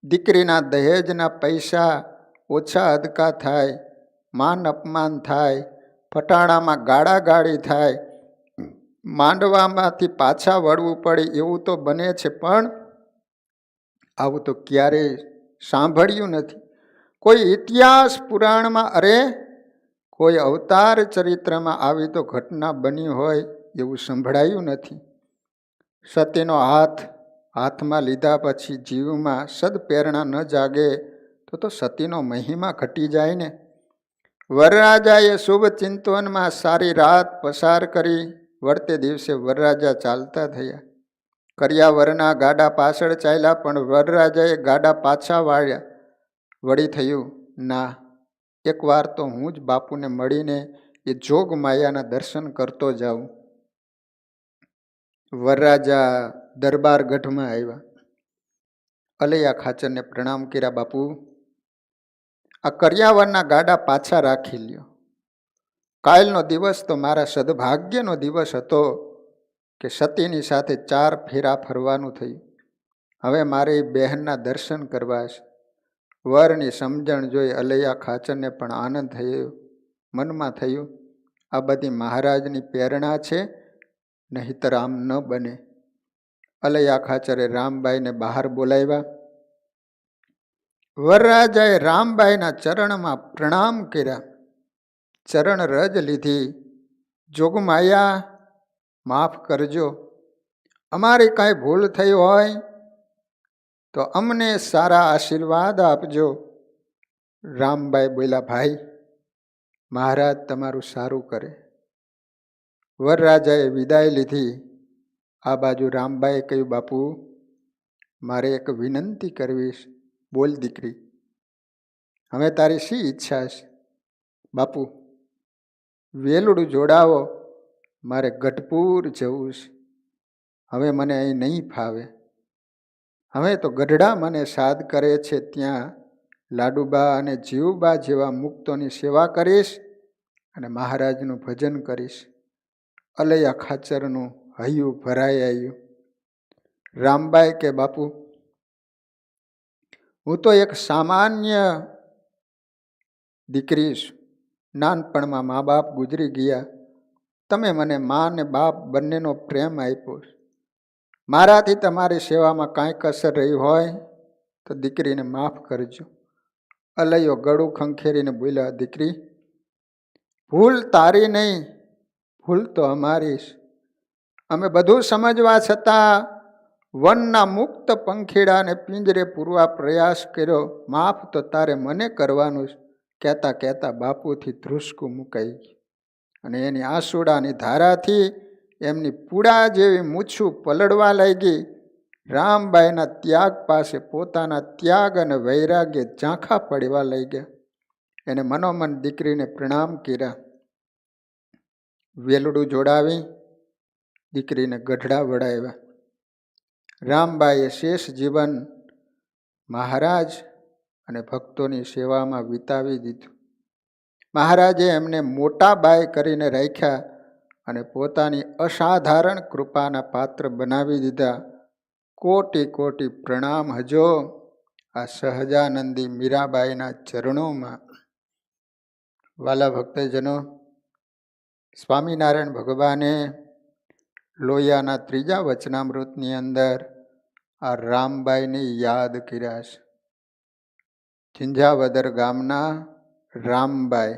દીકરીના દહેજના પૈસા ઓછા અદકા થાય, માન અપમાન થાય, ફટાણામાં ગાળાગાળી થાય, માંડવામાંથી પાછા વળવું પડે એવું તો બને છે, પણ આવું તો ક્યારેય સાંભળ્યું નથી. કોઈ ઇતિહાસ પુરાણમાં, અરે કોઈ અવતાર ચરિત્રમાં આવી તો ઘટના બની હોય એવું સંભળાયું નથી. સતીનો હાથમાં લીધા પછી જીવમાં સદપ્રેરણા ન જાગે તો સતીનો મહિમા ઘટી જાય ને. વરરાજાએ શુભ ચિંતવનમાં સારી રાત પસાર કરી. વળતે દિવસે વરરાજા ચાલતા થયા. કરિયાવરના ગાડા પાછળ ચાલ્યા, પણ વરરાજાએ ગાડા પાછા વાળ્યા. વળી થયું, ના, એકવાર તો હું જ બાપુને મળીને એ જોગ માયાના દર્શન કરતો જાઉં. વરરાજા દરબાર ગઢમાં આવ્યા. અલૈયા ખાચરને પ્રણામ કર્યા. બાપુ, આ કરિયાવરના ગાડા પાછા રાખી લ્યો. કાલનો દિવસ તો મારા સદભાગ્યનો દિવસ હતો કે સતીની સાથે 4 ફેરા ફરવાનું થયું. હવે મારે બહેનના દર્શન કરવા છે. વરની સમજણ જોઈ અલૈયા ખાચરને પણ આનંદ થયો. મનમાં થયું, આ બધી મહારાજની પ્રેરણા છે, નહીતર આમ ન બને. અલૈયા ખાચરે રામબાઈને બહાર બોલાવ્યા. વરરાજાએ રામબાઈના ચરણમાં પ્રણામ કર્યા. ચરણ રજ લીધી. જોગમાયા, માફ કરજો, અમારી કાંઈ ભૂલ થઈ હોય તો અમને સારા આશીર્વાદ આપજો. રામબાઈ બોલ્યા, ભાઈ, મહારાજ તમારું સારું કરે. વરરાજાએ વિદાય લીધી. આ બાજુ રામબાઈએ કહ્યું, બાપુ, મારે એક વિનંતી કરવી છે. બોલ દીકરી, હવે તારી શી ઈચ્છા છે? બાપુ, વેલુડું જોડાવો, મારે ગઢપુર જવું છે. હવે મને અહીં નહીં ફાવે. હવે તો ગઢડા મને સાદ કરે છે, ત્યાં લાડુબા અને જીવુબા જેવા મુક્તોની સેવા કરીશ અને મહારાજનું ભજન કરીશ. અલૈયા ખાચરનું હૈયું ભરાઈ આવ્યું. રામબાઈ કે, બાપુ, હું તો એક સામાન્ય દીકરી છું. નાનપણમાં મા બાપ ગુજરી ગયા. તમે મને મા ને બાપ બંનેનો પ્રેમ આપ્યો. મારાથી તમારી સેવામાં કાંઈ કસર રહી હોય તો દીકરીને માફ કરજો. અલૈયો ગળું ખંખેરીને બોલ્યા, દીકરી, ભૂલ તારી નહીં, ભૂલ તો અમારી છે. અમે બધું સમજવા છતાં વનના મુક્ત પંખીડાને પિંજરે પૂરવા પ્રયાસ કર્યો. માફ તો તારે મને કરવાનું છે. કહેતા કહેતા બાપુથી ધ્રુસકું મુકાઈ ગયું અને એની આંસુડાની ધારાથી એમની પૂડા જેવી મૂછું પલળવા લાગી. રામબાઈના ત્યાગ પાસે પોતાના ત્યાગ અને વૈરાગ્ય ઝાંખા પડવા લાગ્યા. એને મનોમન દીકરીને પ્રણામ કર્યા. વેલડું જોડાવી દીકરીને ગઢડા વડાવ્યા. રામબાઈએ શેષ જીવન મહારાજ અને ભક્તોની સેવામાં વિતાવી દીધું. મહારાજે એમને મોટા બાઈ કરીને રાખ્યા અને પોતાની અસાધારણ કૃપાના પાત્ર બનાવી દીધા. કોટી કોટી પ્રણામ હજો આ સહજાનંદી મીરાબાઈના ચરણોમાં. વાલા ભક્તજનો, સ્વામિનારાયણ ભગવાને લોહિયાના 3જા વચનામૃતની અંદર આ રામબાઈને યાદ કર્યા છે. ઝીંઝાવદર ગામના રામબાઈ,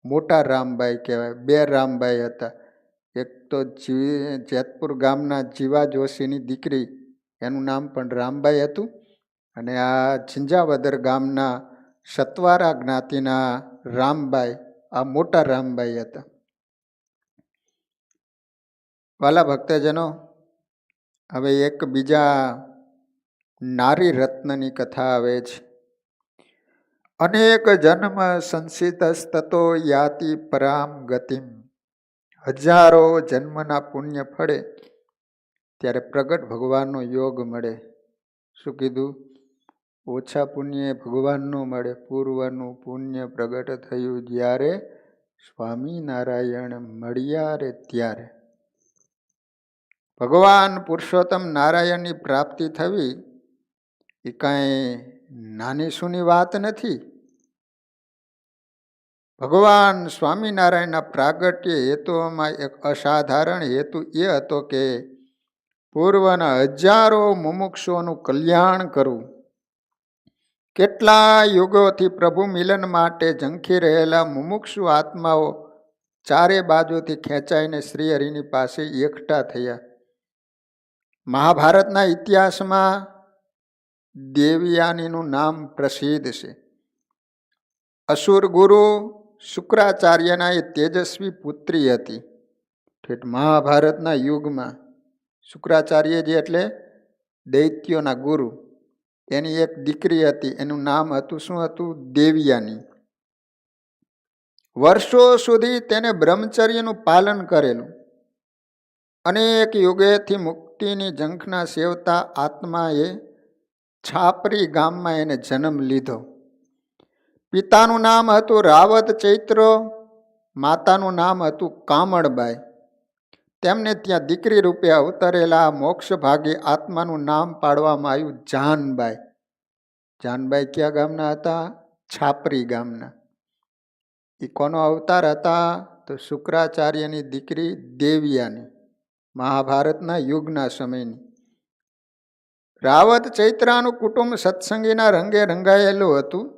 મોટા રામબાઈ કહેવાય. 2 રામબાઈ હતા. એક તો જેતપુર ગામના જીવા જોશીની દીકરી, એનું નામ પણ રામબાઈ હતું. અને આ ઝીંઝાવદર ગામના સતવારા જ્ઞાતિના રામબાઈ, આ મોટા રામબાઈ હતા. વાલા ભક્તજનો, હવે એક બીજા નારી રત્નની કથા આવે છે. અનેક જન્મ સંસિતસ્તતો યાતિ પરામ ગતિમ. હજારો જન્મના પુણ્ય ફળે ત્યારે પ્રગટ ભગવાનનો યોગ મળે. શું કીધું? ઓછા પુણ્ય ભગવાન ન મળે. પૂર્વનું પુણ્ય પ્રગટ થયું જ્યારે સ્વામિનારાયણ મળ્યા રે ત્યારે. ભગવાન પુરુષોત્તમ નારાયણની પ્રાપ્તિ થવી એ કાંઈ નાની સૂની વાત નથી. ભગવાન સ્વામિનારાયણના પ્રાગટ્ય હેતુઓમાં એક અસાધારણ હેતુ એ હતો કે પૂર્વના હજારો મુમુક્ષુઓનું કલ્યાણ કરવું. કેટલા યુગોથી પ્રભુ મિલન માટે ઝંખી રહેલા મુમુક્ષુ આત્માઓ ચારે બાજુથી ખેંચાઈને શ્રીહરિની પાસે એકઠા થયા. મહાભારતના ઇતિહાસમાં દેવયાનીનું નામ પ્રસિદ્ધ છે. અસુર ગુરુ શુક્રાચાર્યના એ તેજસ્વી પુત્રી હતી. મહાભારતના યુગમાં શુક્રાચાર્યજી એટલે દૈત્યોના ગુરુ, એની એક દીકરી હતી, એનું નામ હતું શું હતું? દેવયાની. વર્ષો સુધી તેને બ્રહ્મચર્યનું પાલન કરેલું. અનેક યુગેથી મુક્તિની ઝંખના સેવતા આત્માએ છાપરી ગામમાં એને જન્મ લીધો. પિતાનું નામ હતું રાવત ચૈત્રો, માતાનું નામ હતું કામળબાઈ. તેમને ત્યાં દીકરી રૂપે અવતરેલા મોક્ષભાગી આત્માનું નામ પાડવામાં આવ્યું જાનબાઈ. જાનબાઈ કયા ગામના હતા? છાપરી ગામના. એ કોનો અવતાર હતા? તો શુક્રાચાર્યની દીકરી દેવયાની, મહાભારતના યુગના સમયની. રાવત ચૈત્રાનું કુટુંબ સત્સંગીના રંગે રંગાયેલું હતું.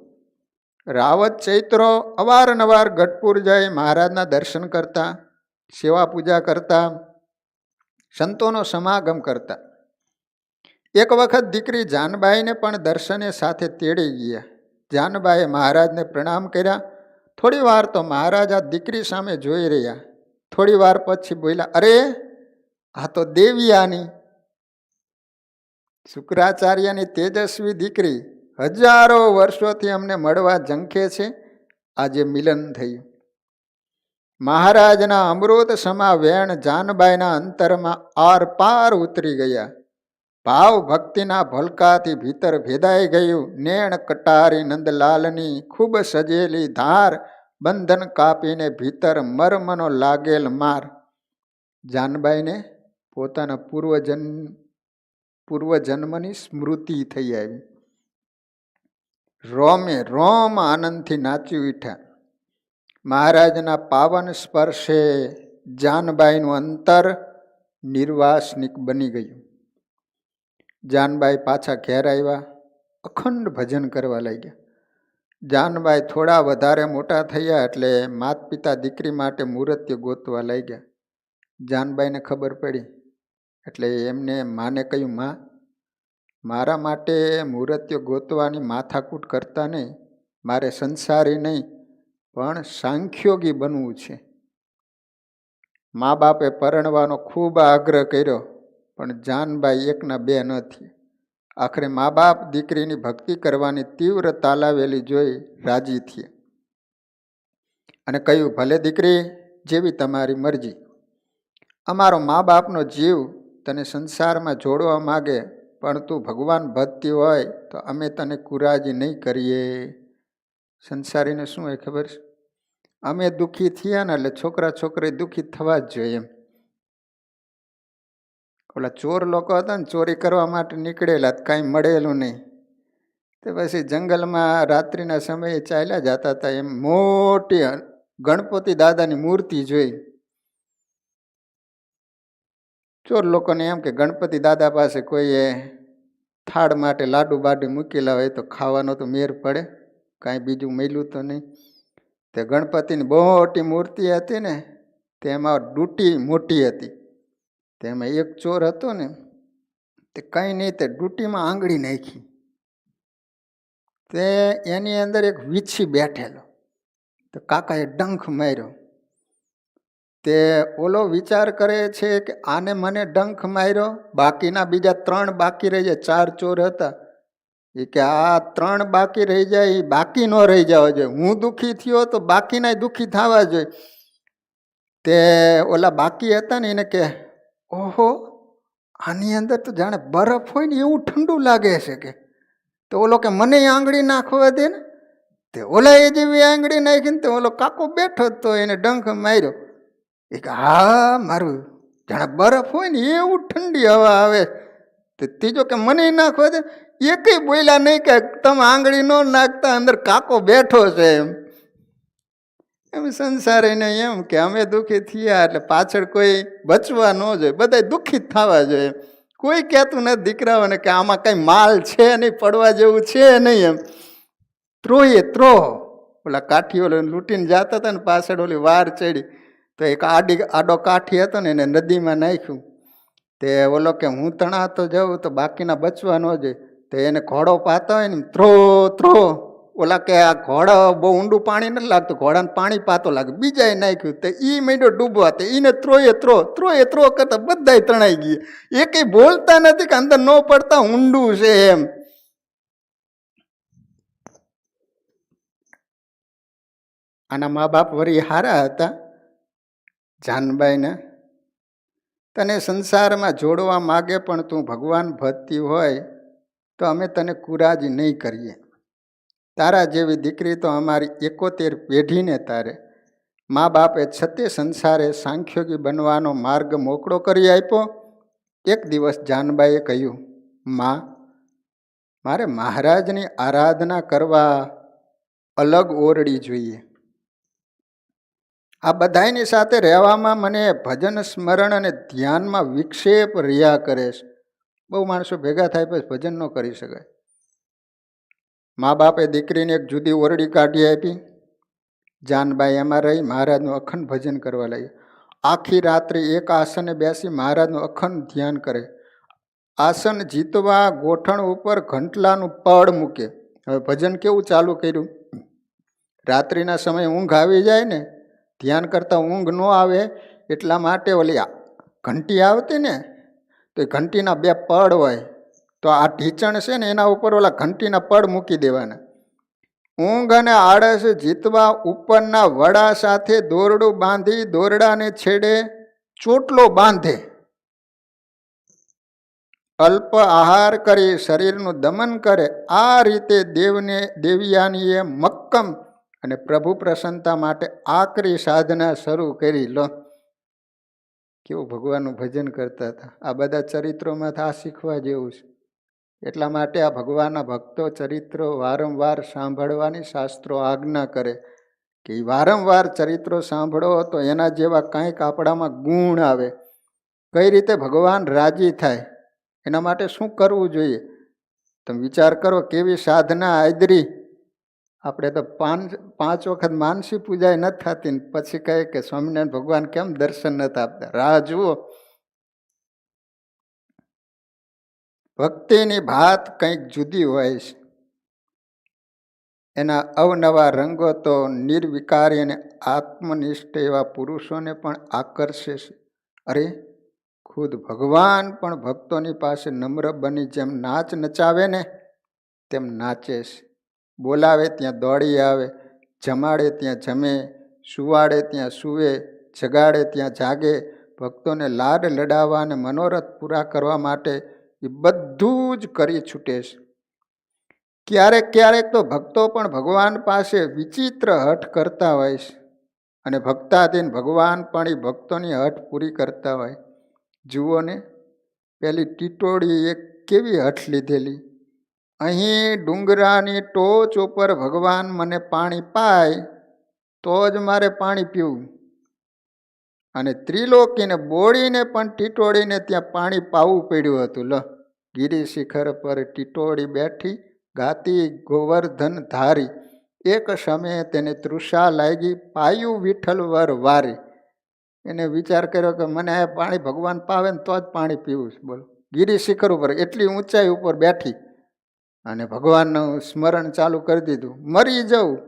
રાવત ચૈત્રો અવારનવાર ગઢપુર જઈ મહારાજના દર્શન કરતા, સેવા પૂજા કરતા, સંતોનો સમાગમ કરતા. એક વખત દીકરી જાનબાઈને પણ દર્શને સાથે તેડી ગયા. જાનબાઈએ મહારાજને પ્રણામ કર્યા. થોડી વાર તો મહારાજ આ દીકરી સામે જોઈ રહ્યા. થોડી વાર પછી બોલ્યા, અરે આ તો દેવયાની, શુક્રાચાર્યની તેજસ્વી દીકરી. હજારો વર્ષોથી અમને મળવા ઝંખે છે, આજે મિલન થયું. મહારાજના અમૃત સમા વેણ જાનબાઈના અંતરમાં આર પાર ઉતરી ગયા. ભાવ ભક્તિના ભલકાથી ભીતર ભેદાઈ ગયું. નેણ કટારી નંદલાલની ખૂબ સજેલી ધાર, બંધન કાપીને ભીતર મર્મનો લાગેલ માર. જાનબાઈને પોતાના પૂર્વજન્મની સ્મૃતિ થઈ આવી. રોમે રોમ આનંદથી નાચી ઉઠ્યા. મહારાજના પાવન સ્પર્શે જાનબાઈનું અંતર નિર્વાસનિક બની ગયું. જાનબાઈ પાછા ઘેર આવ્યા, અખંડ ભજન કરવા લાગ્યા. જાનબાઈ થોડા વધારે મોટા થયા એટલે માત પિતા દીકરી માટે મૂર્ત્ય ગોતવા લાગ્યા. જાનબાઈને ખબર પડી એટલે એમને માને કહ્યું, માં, મારા માટે મૂર્ત્ય ગોતવાની માથાકૂટ કરતા નહીં. મારે સંસારી નહીં પણ સાંખ્યોગી બનવું છે. મા બાપે પરણવાનો ખૂબ આગ્રહ કર્યો પણ જાનબાઈ એકના બે ન થયા. આખરે મા બાપ દીકરીની ભક્તિ કરવાની તીવ્ર તાલાવેલી જોઈ રાજી થયા અને કહ્યું, ભલે દીકરી, જેવી તમારી મરજી. અમારો મા બાપનો જીવ તને સંસારમાં જોડવા માગે, પણ તું ભગવાન ભક્તિ હોય તો અમે તને કુરાજી નહીં કરીએ. સંસારીને શું હોય ખબર છે? અમે દુઃખી થયા ને એટલે છોકરા છોકરી દુઃખી થવા જ જોઈએ એમ. ઓલા ચોર લોકો હતા ને, ચોરી કરવા માટે નીકળેલા, કાંઈ મળેલું નહીં. તો પછી જંગલમાં રાત્રિના સમયે ચાલ્યા જતા હતા. એમ મોટી ગણપતિ દાદાની મૂર્તિ જોઈ. ચોર લોકોને એમ કે ગણપતિ દાદા પાસે કોઈએ થાળ માટે લાડુ બાડુ મૂકેલા હોય તો ખાવાનો તો મેર પડે, કાંઈ બીજું મળ્યું તો નહીં. તે ગણપતિની મોટી મૂર્તિ હતી ને, તેમાં ડૂટી મોટી હતી. તેમાં એક ચોર હતો ને, તે કંઈ નહીં, તે ડૂટીમાં આંગળી નાખી. તે એની અંદર એક વીછી બેઠેલો. તો કાકાએ ડંખ માર્યો. તે ઓલો વિચાર કરે છે કે આને મને ડંખ માર્યો, બાકીના બીજા 3 બાકી રહી જાય. 4 ચોર હતા. એ કે આ 3 બાકી રહી જાય, એ બાકી ન રહી જવા જોઈએ. હું દુઃખી થયો તો બાકીના દુઃખી થવા જોઈએ. તે ઓલા બાકી હતા ને એને કે, ઓહો, આની અંદર તો જાણે બરફ હોય ને એવું ઠંડુ લાગે છે કે. તો ઓલો કે મને આંગળી નાખવા દે ને. તે ઓલા એ જેવી આંગળી નાખીને તો ઓલો કાકો બેઠો તો એને ડંખ માર્યો. એ કે હા, મારું જાણે બરફ હોય ને એવું ઠંડી હવા આવે. તો ત્રીજો કે મને નાખવા દે. એકેય બોલ્યા નહીં કે તમે આંગળી ન નાખતા, અંદર કાકો બેઠો છે એમ. એમ સંસાર એને એમ કે અમે દુઃખી થયા એટલે પાછળ કોઈ બચવા ન જોઈએ, બધા દુઃખી જ થવા જોઈએ. કોઈ કહેતું નથી દીકરાઓને કે આમાં કઈ માલ છે નહીં, પડવા જેવું છે નહીં. એમ ત્રોએ ત્રો ઓલા કાઠીઓ લૂંટીને જતા હતા ને, પાછળ ઓલી વાર ચડી તો એક આડો કાઠી હતો ને એને નદીમાં નાખ્યું. તે ઓલો કે હું તણાતો જાઉં તો બાકીના બચવા ન જોઈએ. તો એને ઘોડો પાતા હોય ને ત્રો ત્રો, ઓલા કે આ ઘોડો બહુ ઊંડું પાણી નથી લાગતું, ઘોડાને પાણી પાતો લાગે. બીજાએ નાખ્યું તો ઈ માંડ્યો ડૂબવા, તો એને ત્રોએ ત્રો કરતા બધા તણાઈ ગયા. એ કઈ બોલતા નથી કે અંદર ન પડતા ઊંડું છે એમ. આના મા બાપ વળી હારા હતા જાનબાઈના. તને સંસારમાં જોડવા માગે પણ તું ભગવાન ભક્તિ હોય તો અમે તને કુરાજી નહીં કરીએ. તારા જેવી દીકરી તો અમારી 71 પેઢીને તારે. મા બાપે છતે સંસારે સાંખ્યોગી બનવાનો માર્ગ મોકળો કરી આપ્યો. એક દિવસ જાનબાઈએ કહ્યું, માં, મારે મહારાજની આરાધના કરવા અલગ ઓરડી જોઈએ. આ બધાની સાથે રહેવામાં મને ભજન સ્મરણ અને ધ્યાનમાં વિક્ષેપ રહ્યા કરે છે. બહુ માણસો ભેગા થાય પછી ભજન ન કરી શકાય. મા બાપે દીકરીને એક જુદી ઓરડી કાઢી આપી. જાનબાઈ એમાં રહી મહારાજનું અખંડ ભજન કરવા લાગ્યા. આખી રાત્રિ એક આસને બેસી મહારાજનું અખંડ ધ્યાન કરે. આસન જીતવા ગોઠણ ઉપર ઘંટલાનું પડ મૂકે. હવે ભજન કેવું ચાલુ કર્યું, રાત્રિના સમયે ઊંઘ આવી જાય ને, ધ્યાન કરતા ઊંઘ ન આવે એટલા માટે ઓલી ઘંટી આવતી ને, તો એ ઘંટીના 2 પડ હોય, તો આ ઢીચણ છે ને એના ઉપર ઓલા ઘંટીના પડ મૂકી દેવાના. ઊંઘ અને આળસ જીતવા ઉપરના વડા સાથે દોરડું બાંધી દોરડાને છેડે ચોટલો બાંધે. અલ્પ આહાર કરી શરીરનું દમન કરે. આ રીતે દેવિયાનીએ મક્કમ અને પ્રભુ પ્રસન્નતા માટે આકરી સાધના શરૂ કરી. લો કેવું ભગવાનનું ભજન કરતા હતા. આ બધા ચરિત્રોમાંથી આ શીખવા જેવું છે. એટલા માટે આ ભગવાનના ભક્તો ચરિત્રો વારંવાર સાંભળવાની શાસ્ત્રો આજ્ઞા કરે કે વારંવાર ચરિત્રો સાંભળો તો એના જેવા કંઈક આપણામાં ગુણ આવે. કઈ રીતે ભગવાન રાજી થાય, એના માટે શું કરવું જોઈએ. તમે વિચાર કરો કેવી સાધના આદરી. આપણે તો 5 વખત માનસી પૂજા નથી થતી, પછી કહે કે સ્વામિનારાયણ ભગવાન કેમ દર્શન નથી આપતા. રાહ જુઓ. ભક્તિની ભાત કંઈક જુદી હોય છે. એના અવનવા રંગો તો નિર્વિકારી અને આત્મનિષ્ઠ એવા પુરુષોને પણ આકર્ષે છે. અરે ખુદ ભગવાન પણ ભક્તોની પાસે નમ્ર બની જેમ નાચ નચાવે ને તેમ નાચે છે. બોલાવે ત્યાં દોડી આવે, જમાડે ત્યાં જમે, સુવાડે ત્યાં સૂવે, જગાડે ત્યાં જાગે. ભક્તોને લાડ લડાવવા અને મનોરથ પૂરા કરવા માટે એ બધું જ કરી છૂટે છે. ક્યારેક ક્યારેક તો ભક્તો પણ ભગવાન પાસે વિચિત્ર હઠ કરતા હોય છે અને ભક્તાધીન ભગવાન પણ એ ભક્તોની હઠ પૂરી કરતા હોય. જુઓ ને, પેલી ટીટોળી એક કેવી હઠ લીધેલી. અહીં ડુંગરાની ટોચ ઉપર ભગવાન મને પાણી પાય તો જ મારે પાણી પીવું. અને ત્રિલોકીને બોળીને પણ ટીટોળીને ત્યાં પાણી પાવું પડ્યું હતું. લો, ગિરી શિખર પર ટીટોળી બેઠી ગાતી ગોવર્ધન ધારી. એક સમયે તેને તૃષા લાગી પાયું વિઠ્ઠલ વર વારી. એને વિચાર કર્યો કે મને આ પાણી ભગવાન પાવે ને તો જ પાણી પીવું છે. બોલો, ગિરી શિખર ઉપર એટલી ઊંચાઈ ઉપર બેઠી અને ભગવાનનું સ્મરણ ચાલુ કરી દીધું. મરી જવું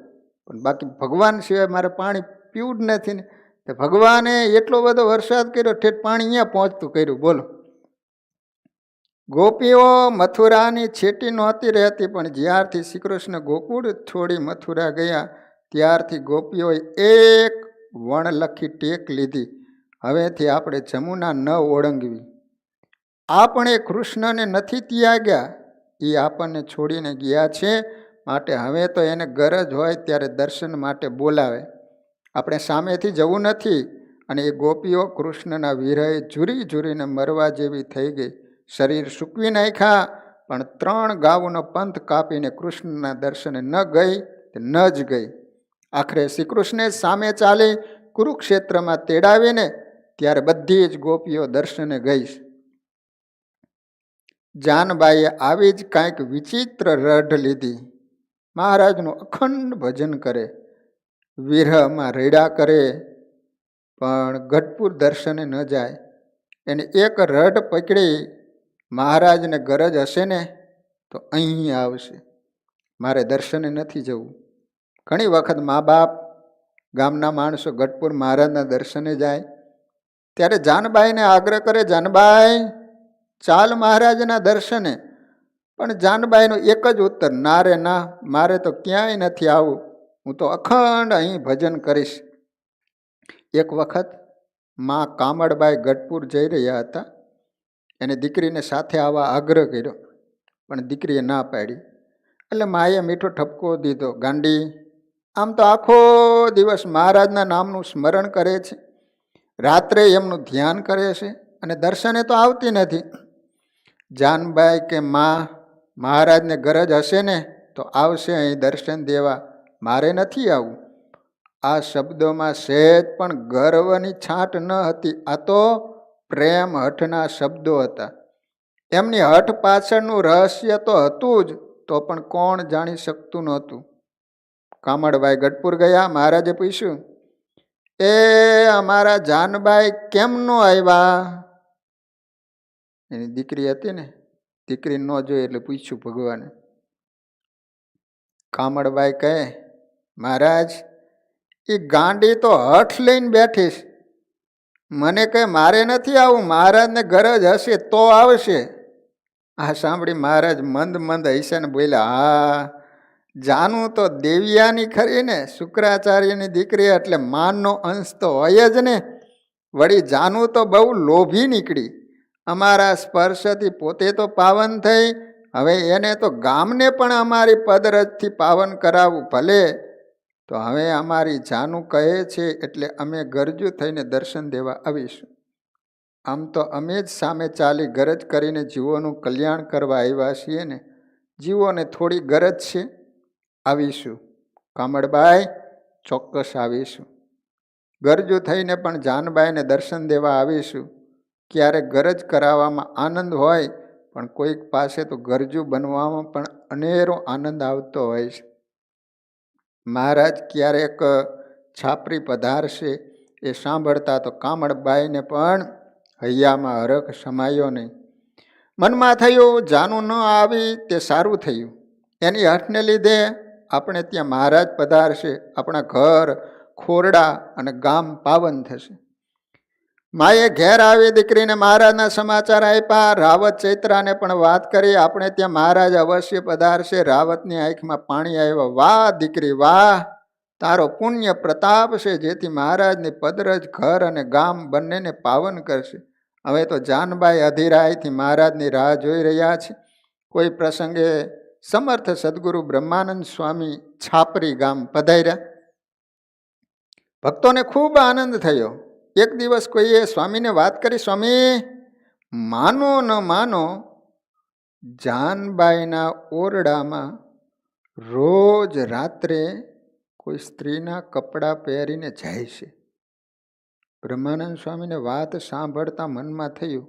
પણ બાકી ભગવાન સિવાય મારે પાણી પીવું જ નથી ને. તો ભગવાને એટલો બધો વરસાદ કર્યો, ઠેઠ પાણી અહીંયા પહોંચતું કર્યું. બોલો, ગોપીઓ મથુરાની છેટી નહોતી રહેતી, પણ જ્યારથી શ્રી કૃષ્ણ ગોકુળ છોડી મથુરા ગયા ત્યારથી ગોપીઓએ એક વણલખી ટેક લીધી. હવેથી આપણે જમુના ન ઓળંગવી. આપણે કૃષ્ણને નથી ત્યાગ્યા, એ આપણને છોડીને ગયા છે. માટે હવે તો એને ગરજ હોય ત્યારે દર્શન માટે બોલાવે, આપણે સામેથી જવું નથી. અને એ ગોપીઓ કૃષ્ણના વિરહે ઝૂરી ઝૂરીને મરવા જેવી થઈ ગઈ. શરીર સૂકવી નાખ્યા, પણ 3 ગાઉનો પંથ કાપીને કૃષ્ણના દર્શને ન ગઈ તે ન જ ગઈ. આખરે શ્રી કૃષ્ણે સામે ચાલી કુરુક્ષેત્રમાં તેડાવીને ત્યારે બધી જ ગોપીઓ દર્શને ગઈ. જાનબાઈએ આવી જ કાંઈક વિચિત્ર રઢ લીધી. મહારાજનું અખંડ ભજન કરે, વિરહમાં રેડા કરે, પણ ગઢપુર દર્શને ન જાય. એને એક રઢ પકડી, મહારાજને ગરજ હશે ને તો અહીં આવશે, મારે દર્શને નથી જવું. ઘણી વખત મા બાપ, ગામના માણસો ગઢપુર મહારાજના દર્શને જાય ત્યારે જાનબાઈને આગ્રહ કરે, જાનબાઈ ચાલ મહારાજના દર્શને. પણ જાનબાઈનો એક જ ઉત્તર, ના રે ના, મારે તો ક્યાંય નથી આવું, હું તો અખંડ અહીં ભજન કરીશ. એક વખત માં કામળબાઈ ગઢપુર જઈ રહ્યા હતા. એને દીકરીને સાથે આવવા આગ્રહ કર્યો, પણ દીકરીએ ના પાડી. એટલે માએ મીઠો ઠપકો દીધો, ગાંડી, આમ તો આખો દિવસ મહારાજના નામનું સ્મરણ કરે છે, રાત્રે એમનું ધ્યાન કરે છે, અને દર્શને તો આવતી નથી. જાનબાઈ કે માં, મહારાજને ગરજ હશે ને તો આવશે અહીં દર્શન દેવા, મારે નથી આવવું. આ શબ્દોમાં સહેજ પણ ગર્વની છાંટ ન હતી. આ તો પ્રેમ હઠના શબ્દો હતા. એમની હઠ પાછળનું રહસ્ય તો હતું જ, તો પણ કોણ જાણી શકતું નહોતું. કામળબાઈ ગઢપુર ગયા. મહારાજે પૂછ્યું, એ અમારા જાનબાઈ કેમ નો આવ્યા? એની દીકરી હતી ને, દીકરી ન જોઈ એટલે પૂછ્યું ભગવાને. કામળબાઈ કહે, મહારાજ, એ ગાંડી તો હઠ લઈને બેઠીશ, મને કહે મારે નથી આવું, મહારાજને ગરજ હશે તો આવશે. આ સાંભળી મહારાજ મંદ મંદ હૈસાને બોલ્યા, હા, જાનું તો દેવિયાની ખરી ને, શુક્રાચાર્યની દીકરી એટલે માનનો અંશ તો હોય જ ને. વળી જાનું તો બહુ લોભી નીકળી, અમારા સ્પર્શથી પોતે તો પાવન થઈ, હવે એને તો ગામને પણ અમારી પદરજથી પાવન કરાવવું. ભલે, તો હવે અમારી જાનું કહે છે એટલે અમે ગરજુ થઈને દર્શન દેવા આવીશું. આમ તો અમે જ સામે ચાલી ગરજ કરીને જીવોનું કલ્યાણ કરવા આવ્યા છીએ ને, જીવોને થોડી ગરજ છે, આવીશું. કામળબાઈ, ચોક્કસ આવીશું. ગરજુ થઈને પણ જાનબાઈને દર્શન દેવા આવીશું. ક્યારેક ગરજ કરાવવામાં આનંદ હોય, પણ કોઈક પાસે તો ગરજુ બનવામાં પણ અનેરો આનંદ આવતો હોય છે. મહારાજ ક્યારેક છાપરી પધારશે એ સાંભળતા તો કામળબાઈને પણ હૈયામાં હરખ સમાયો નહીં. મનમાં થયું, જાનું ન આવી તે સારું થયું. એની હઠને લીધે આપણે ત્યાં મહારાજ પધારશે, આપણા ઘર, ખોરડા અને ગામ પાવન થશે. માએ ઘેર આવી દીકરીને મહારાજના સમાચાર આપ્યા. રાવત ચૈત્રાને પણ વાત કરી, આપણે ત્યાં મહારાજ અવશ્ય પધારશે. રાવતની આંખમાં પાણી આવ્યા. વાહ દીકરી વાહ, તારો પુણ્ય પ્રતાપ છે, જેથી મહારાજની પદરજ ઘર અને ગામ બંનેને પાવન કરશે. હવે તો જાનબાઈ અધીરાયથી મહારાજની રાહ જોઈ રહ્યા છે. કોઈ પ્રસંગે સમર્થ સદગુરુ બ્રહ્માનંદ સ્વામી છાપરી ગામ પધાર્યા. ભક્તોને ખૂબ આનંદ થયો. એક દિવસ કોઈએ સ્વામીને વાત કરી, સ્વામી, માનો ન માનો, જાનબાઈના ઓરડામાં રોજ રાત્રે કોઈ સ્ત્રીના કપડાં પહેરીને જાય છે. બ્રહ્માનંદ સ્વામીને વાત સાંભળતા મનમાં થયું,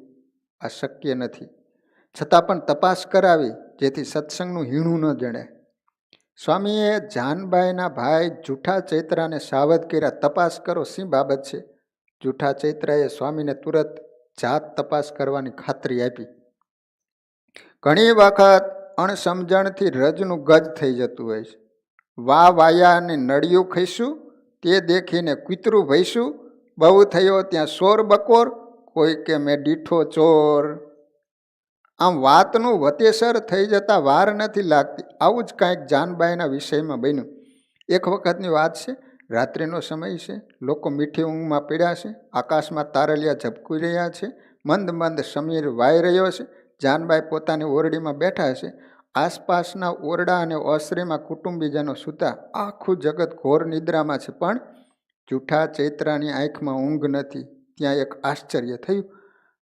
આ શક્ય નથી. છતાં પણ તપાસ કરાવી, જેથી સત્સંગનું હીણું ન જણે. સ્વામીએ જાનબાઈના ભાઈ જૂઠા ચૈત્રાને સાવધ કર્યા, તપાસ કરો, શી બાબત છે? જૂઠા ચૈત્રાએ સ્વામીને તુરત જાત તપાસ કરવાની ખાતરી આપી. ઘણી વખત અણસમજણથી રજનું ગજ થઈ જતું હોય છે. વા વાયાને નળિયું ખઈશું, તે દેખીને કૂતરું ભઈશું, બહુ થયો ત્યાં શોર બકોર, કોઈ કે મેં દીઠો ચોર. આમ વાતનું વતેસર થઈ જતા વાર નથી લાગતી. આવું જ કાંઈક જાનબાઈના વિષયમાં બન્યું. એક વખતની વાત છે, રાત્રિનો સમય છે, લોકો મીઠી ઊંઘમાં પીડ્યા છે, આકાશમાં તારલિયા ઝબકી રહ્યા છે, મંદ મંદ સમીર વાઈ રહ્યો છે. જાનબાઈ પોતાની ઓરડીમાં બેઠા છે. આસપાસના ઓરડા અને ઓસરીમાં કુટુંબીજનો સૂતા. આખું જગત ઘોર નિદ્રામાં છે, પણ જૂઠા ચૈત્રાની આંખમાં ઊંઘ નથી. ત્યાં એક આશ્ચર્ય થયું.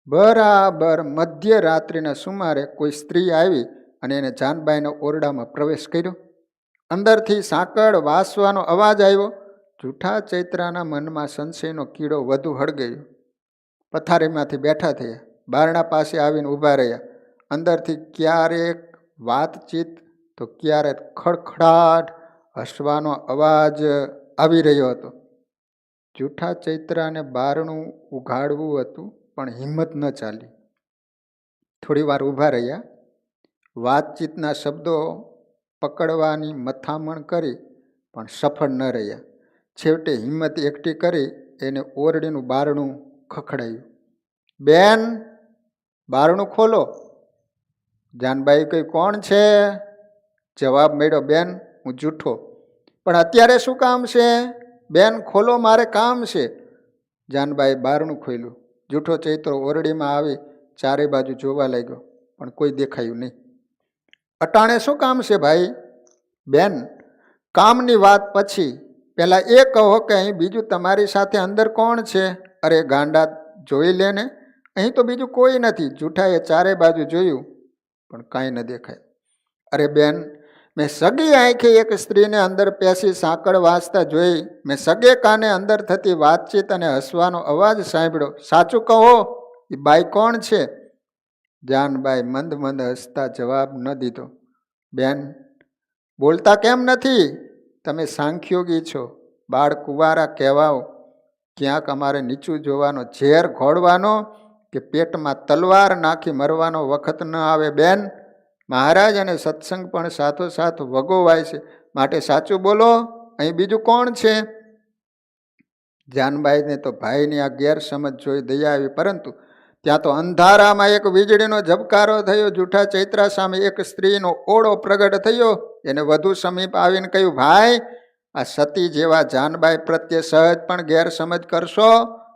બરાબર મધ્યરાત્રિના સુમારે કોઈ સ્ત્રી આવી અને એને જાનબાઈના ઓરડામાં પ્રવેશ કર્યો અંદરથી સાંકળ વાસવાનો અવાજ આવ્યો. જૂઠા ચૈત્રાના મનમાં સંશયનો કીડો વધુ હળગયો. પથારીમાંથી બેઠા થયા, બારણા પાસે આવીને ઊભા રહ્યા. અંદરથી ક્યારેક વાતચીત તો ક્યારેક ખડખડાટ હસવાનો અવાજ આવી રહ્યો હતો. જૂઠા ચૈત્રાને બારણું ઉઘાડવું હતું, પણ હિંમત ન ચાલી. થોડી વાર ઊભા રહ્યા. વાતચીતના શબ્દો પકડવાની મથામણ કરી, પણ સફળ ન રહ્યા. છેવટે હિંમત એકઠી કરી એને ઓરડીનું બારણું ખખડાયું. બેન, બારણું ખોલો. જાનબાઈ કહી, કોણ છે? જવાબ મળ્યો, બેન, હું જૂઠો. પણ અત્યારે શું કામ છે? બેન, ખોલો, મારે કામ છે. જાનબાઈ બારણું ખોલ્યું. જૂઠો ચૈત્રો ઓરડીમાં આવી ચારે બાજુ જોવા લાગ્યો, પણ કોઈ દેખાયું નહીં. અટાણે શું કામ છે ભાઈ? બેન, કામની વાત પછી, પહેલાં એ કહો કે અહીં બીજું તમારી સાથે અંદર કોણ છે? અરે ગાંડા, જોઈ લે ને, અહીં તો બીજું કોઈ નથી. જૂઠાએ ચારે બાજુ જોયું, પણ કાંઈ ન દેખાય. અરે બેન, મેં સગી આંખે એક સ્ત્રીને અંદર પેસી સાંકળ વાંચતા જોઈ. મેં સગે કાને અંદર થતી વાતચીત અને હસવાનો અવાજ સાંભળ્યો. સાચું કહો, એ બાઈ કોણ છે? જાનબાઈ મંદ મંદ હસતા જવાબ ન દીધો. બેન, બોલતા કેમ નથી? તમે સાંખ્યોગી છો, બાળ કુંવારા કહેવાઓ. ક્યાંક અમારે નીચું જોવાનો, ઝેર ઘોડવાનો કે પેટમાં તલવાર નાખી મરવાનો વખત ન આવે. બેન, મહારાજ અને સત્સંગ પણ સાથોસાથ વગોવાય છે, માટે સાચું બોલો, અહીં બીજું કોણ છે? જાનબાઈને તો ભાઈની આ ગેરસમજ જોઈ દયા આવી, પરંતુ ત્યાં તો અંધારામાં એક વીજળીનો ઝબકારો થયો. જૂઠા ચૈત્રા સામે એક સ્ત્રીનો ઓળો પ્રગટ થયો. એને વધુ સમીપ આવીને કહ્યું, ભાઈ, આ સતી જેવા જાનબાઈ પ્રત્યે સહજ પણ ગેરસમજ કરશો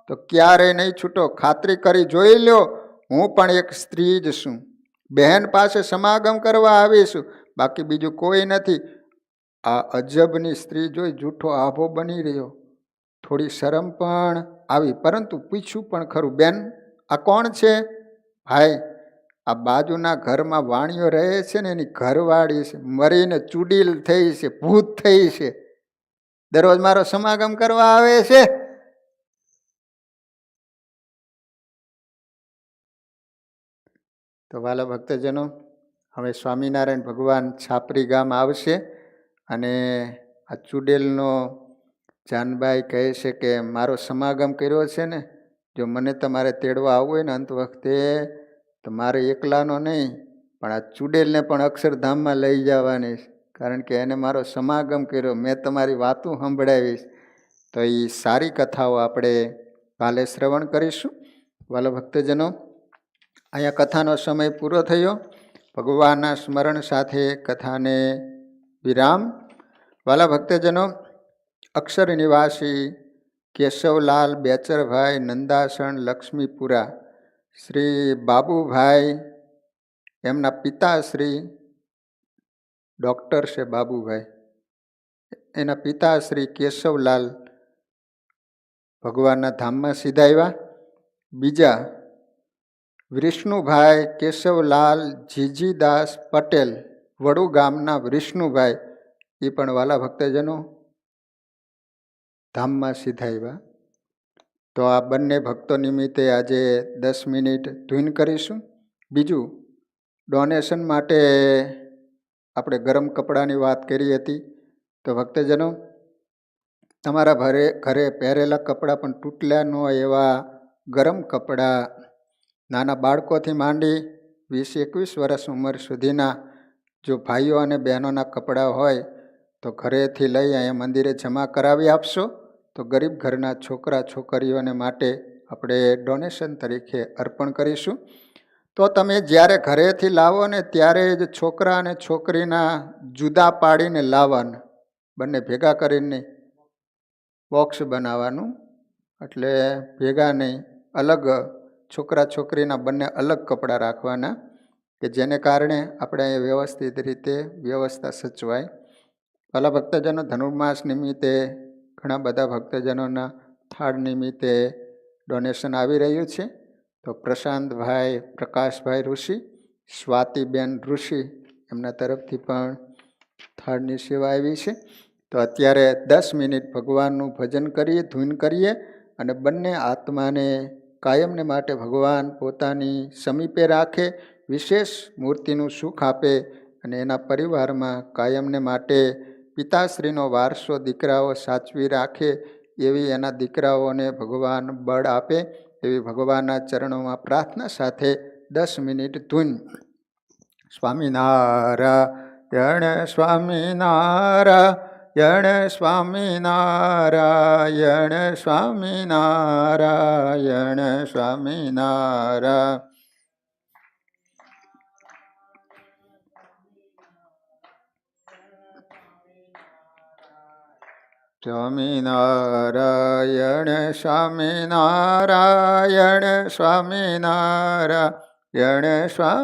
તો ક્યારેય નહીં છૂટો. ખાતરી કરી જોઈ લ્યો, હું પણ એક સ્ત્રી જ છું. બહેન પાસે સમાગમ કરવા આવીશું, બાકી બીજું કોઈ નથી. આ અજબની સ્ત્રી જોઈ જૂઠો આભો બની રહ્યો. થોડી શરમ પણ આવી, પરંતુ પૂછ્યું પણ ખરું, બેન, આ કોણ છે? ભાઈ, આ બાજુના ઘરમાં વાણીઓ રહે છે ને, એની ઘરવાળી છે. મરીને ચૂડીલ થઈ છે, ભૂત થઈ છે. દરરોજ મારો સમાગમ કરવા આવે છે. તો વાલા ભક્તજનો, હવે સ્વામિનારાયણ ભગવાન છાપરી ગામ આવશે અને આ ચૂડેલનો જાનબાઈ કહે છે કે મારો સમાગમ કર્યો છે ને, જો મને તમારે તેડવા આવવું હોય ને અંત વખતે, તો મારે એકલાનો નહીં, પણ આ ચૂડેલને પણ અક્ષરધામમાં લઈ જવાની, કારણ કે એને મારો સમાગમ કર્યો, મેં તમારી વાતો સંભળાવીશ. તો એ સારી કથાઓ આપણે કાલે શ્રવણ કરીશું. વાલા ભક્તજનો, અહીંયા કથાનો સમય પૂરો થયો. ભગવાનના સ્મરણ સાથે કથાને વિરામ. વાલા ભક્તજનો, અક્ષર નિવાસી કેશવલાલ બેચરભાઈ નંદાસણ લક્ષ્મીપુરા, શ્રી બાબુભાઈ, એમના પિતાશ્રી ડૉક્ટર છે બાબુભાઈ, એના પિતાશ્રી કેશવલાલ ભગવાનના ધામમાં સીધાવ્યા. બીજા વિષ્ણુભાઈ કેશવલાલ જીજીદાસ પટેલ, વડુ ગામના વિષ્ણુભાઈ, એ પણ વાલા ભક્તજનો ધામમાં સીધાવ્યા. તો આ બંને ભક્તો નિમિત્તે આજે 10 મિનિટ ધૂન કરીશું. બીજું, ડોનેશન માટે આપણે ગરમ કપડાની વાત કરી હતી. તો ભક્તજનો, તમારા ઘરે પહેરેલા કપડાં પણ તૂટल्या ન હોય એવા ગરમ કપડાં, નાના બાળકોથી માંડી 20-21 વર્ષ ઉંમર સુધીના જો ભાઈઓ અને બહેનોના કપડાં હોય તો ઘરેથી લઈ અહીંયા મંદિરે જમા કરાવી આપશો. તો ગરીબ ઘરના છોકરા છોકરીઓને માટે આપણે ડોનેશન તરીકે અર્પણ કરીશું. તો તમે જ્યારે ઘરેથી લાવો ને ત્યારે જ છોકરા અને છોકરીના જુદા પાડીને લાવવાના, બંને ભેગા કરીને બોક્સ બનાવવાનું, એટલે ભેગા નહીં, અલગ છોકરા છોકરીના બંને અલગ કપડાં રાખવાના, કે જેને કારણે આપણે અહીં વ્યવસ્થિત રીતે વ્યવસ્થા સચવાય. ભલા ભક્તજનો, ધનુર્માસ નિમિત્તે ઘણા બધા ભક્તજનોના થાળ નિમિત્તે ડોનેશન આવી રહ્યું છે. તો પ્રશાંતભાઈ પ્રકાશભાઈ ઋષિ, સ્વાતિબેન ઋષિ, એમના તરફથી પણ થાળની સેવા આવી છે. તો અત્યારે 10 મિનિટ ભગવાનનું ભજન કરીએ, ધૂન કરીએ અને બંને આત્માને કાયમને માટે ભગવાન પોતાની સમીપે રાખે, વિશેષ મૂર્તિનું સુખ આપે અને એના પરિવારમાં કાયમને માટે પિતાશ્રીનો વારસો દીકરાઓ સાચવી રાખે એવી એના દીકરાઓને ભગવાન બળ આપે એવી ભગવાનના ચરણોમાં પ્રાર્થના સાથે 10 મિનિટ ધૂન. સ્વામિનારાયણ સ્વામિનારાયણ સ્વામિનારાયણ સ્વામિનારાયણ સ્વામિનારાયણ. સ્વામિનારાયણ સ્વામિનારાયણ સ્વામિનારાયણ સ્વામિ